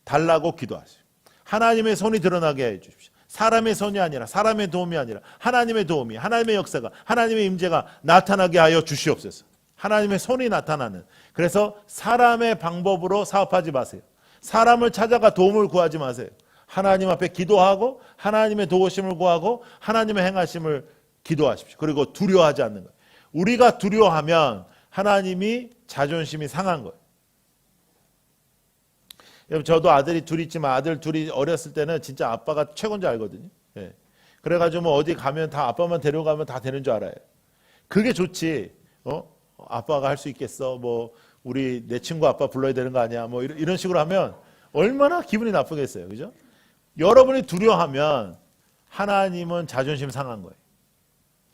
S1: 달라고 기도하세요. 하나님의 손이 드러나게 해 주십시오. 사람의 손이 아니라 사람의 도움이 아니라 하나님의 도움이 하나님의 역사가 하나님의 임재가 나타나게 하여 주시옵소서. 하나님의 손이 나타나는 그래서 사람의 방법으로 사업하지 마세요. 사람을 찾아가 도움을 구하지 마세요. 하나님 앞에 기도하고 하나님의 도우심을 구하고 하나님의 행하심을 기도하십시오. 그리고 두려워하지 않는 거예요. 우리가 두려워하면 하나님이 자존심이 상한 거예요. 여러분, 저도 아들이 둘 있지만 아들 둘이 어렸을 때는 진짜 아빠가 최고인 줄 알거든요. 예. 그래가지고 뭐 어디 가면 다 아빠만 데려가면 다 되는 줄 알아요. 그게 좋지. 아빠가 할 수 있겠어. 뭐 우리 내 친구 아빠 불러야 되는 거 아니야. 뭐 이런 식으로 하면 얼마나 기분이 나쁘겠어요. 그죠? 여러분이 두려워하면 하나님은 자존심 상한 거예요.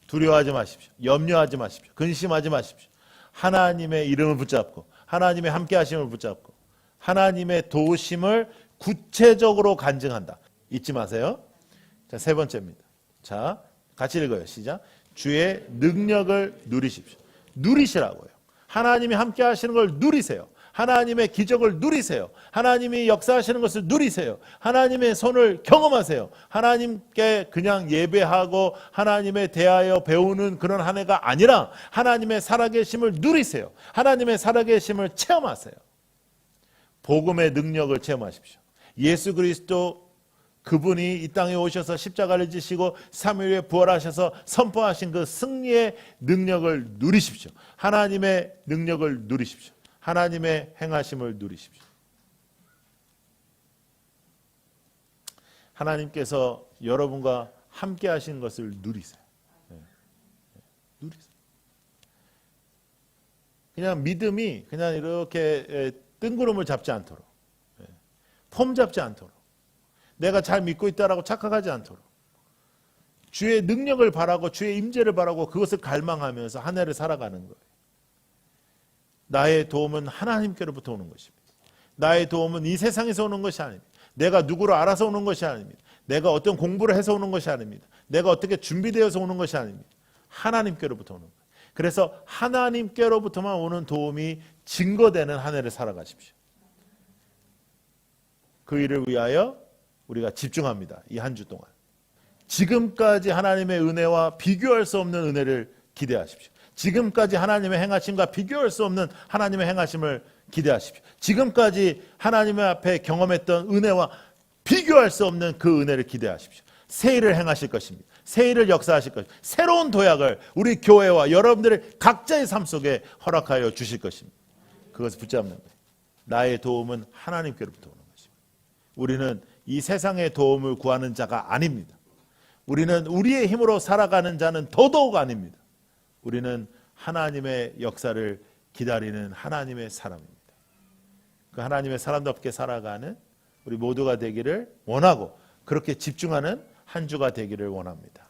S1: 두려워하지 마십시오. 염려하지 마십시오. 근심하지 마십시오. 하나님의 이름을 붙잡고 하나님의 함께 하심을 붙잡고 하나님의 도우심을 구체적으로 간증한다. 잊지 마세요. 자, 세 번째입니다. 자, 같이 읽어요. 시작. 주의 능력을 누리십시오. 누리시라고요. 하나님이 함께 하시는 걸 누리세요. 하나님의 기적을 누리세요. 하나님이 역사하시는 것을 누리세요. 하나님의 손을 경험하세요. 하나님께 그냥 예배하고 하나님에 대하여 배우는 그런 한 해가 아니라 하나님의 살아계심을 누리세요. 하나님의 살아계심을 체험하세요. 복음의 능력을 체험하십시오. 예수 그리스도 그분이 이 땅에 오셔서 십자가를 지시고 3일에 부활하셔서 선포하신 그 승리의 능력을 누리십시오. 하나님의 능력을 누리십시오. 하나님의 행하심을 누리십시오. 하나님께서 여러분과 함께 하신 것을 누리세요. 누리세요. 그냥 믿음이 그냥 이렇게 뜬구름을 잡지 않도록, 폼 잡지 않도록, 내가 잘 믿고 있다라고 착각하지 않도록 주의 능력을 바라고 주의 임재를 바라고 그것을 갈망하면서 한 해를 살아가는 거예요. 나의 도움은 하나님께로부터 오는 것입니다. 나의 도움은 이 세상에서 오는 것이 아닙니다. 내가 누구를 알아서 오는 것이 아닙니다. 내가 어떤 공부를 해서 오는 것이 아닙니다. 내가 어떻게 준비되어서 오는 것이 아닙니다. 하나님께로부터 오는 거예요. 그래서 하나님께로부터만 오는 도움이 증거되는 한 해를 살아가십시오. 그 일을 위하여 우리가 집중합니다. 이 한 주 동안. 지금까지 하나님의 은혜와 비교할 수 없는 은혜를 기대하십시오. 지금까지 하나님의 행하심과 비교할 수 없는 하나님의 행하심을 기대하십시오. 지금까지 하나님의 앞에 경험했던 은혜와 비교할 수 없는 그 은혜를 기대하십시오. 새 일을 행하실 것입니다. 새 일을 역사하실 것입니다. 새로운 도약을 우리 교회와 여러분들의 각자의 삶 속에 허락하여 주실 것입니다. 그것을 붙잡는 거예요. 나의 도움은 하나님께로부터 오는 것입니다. 우리는 이 세상의 도움을 구하는 자가 아닙니다. 우리는 우리의 힘으로 살아가는 자는 더더욱 아닙니다. 우리는 하나님의 역사를 기다리는 하나님의 사람입니다. 그 하나님의 사람답게 살아가는 우리 모두가 되기를 원하고 그렇게 집중하는 한 주가 되기를 원합니다.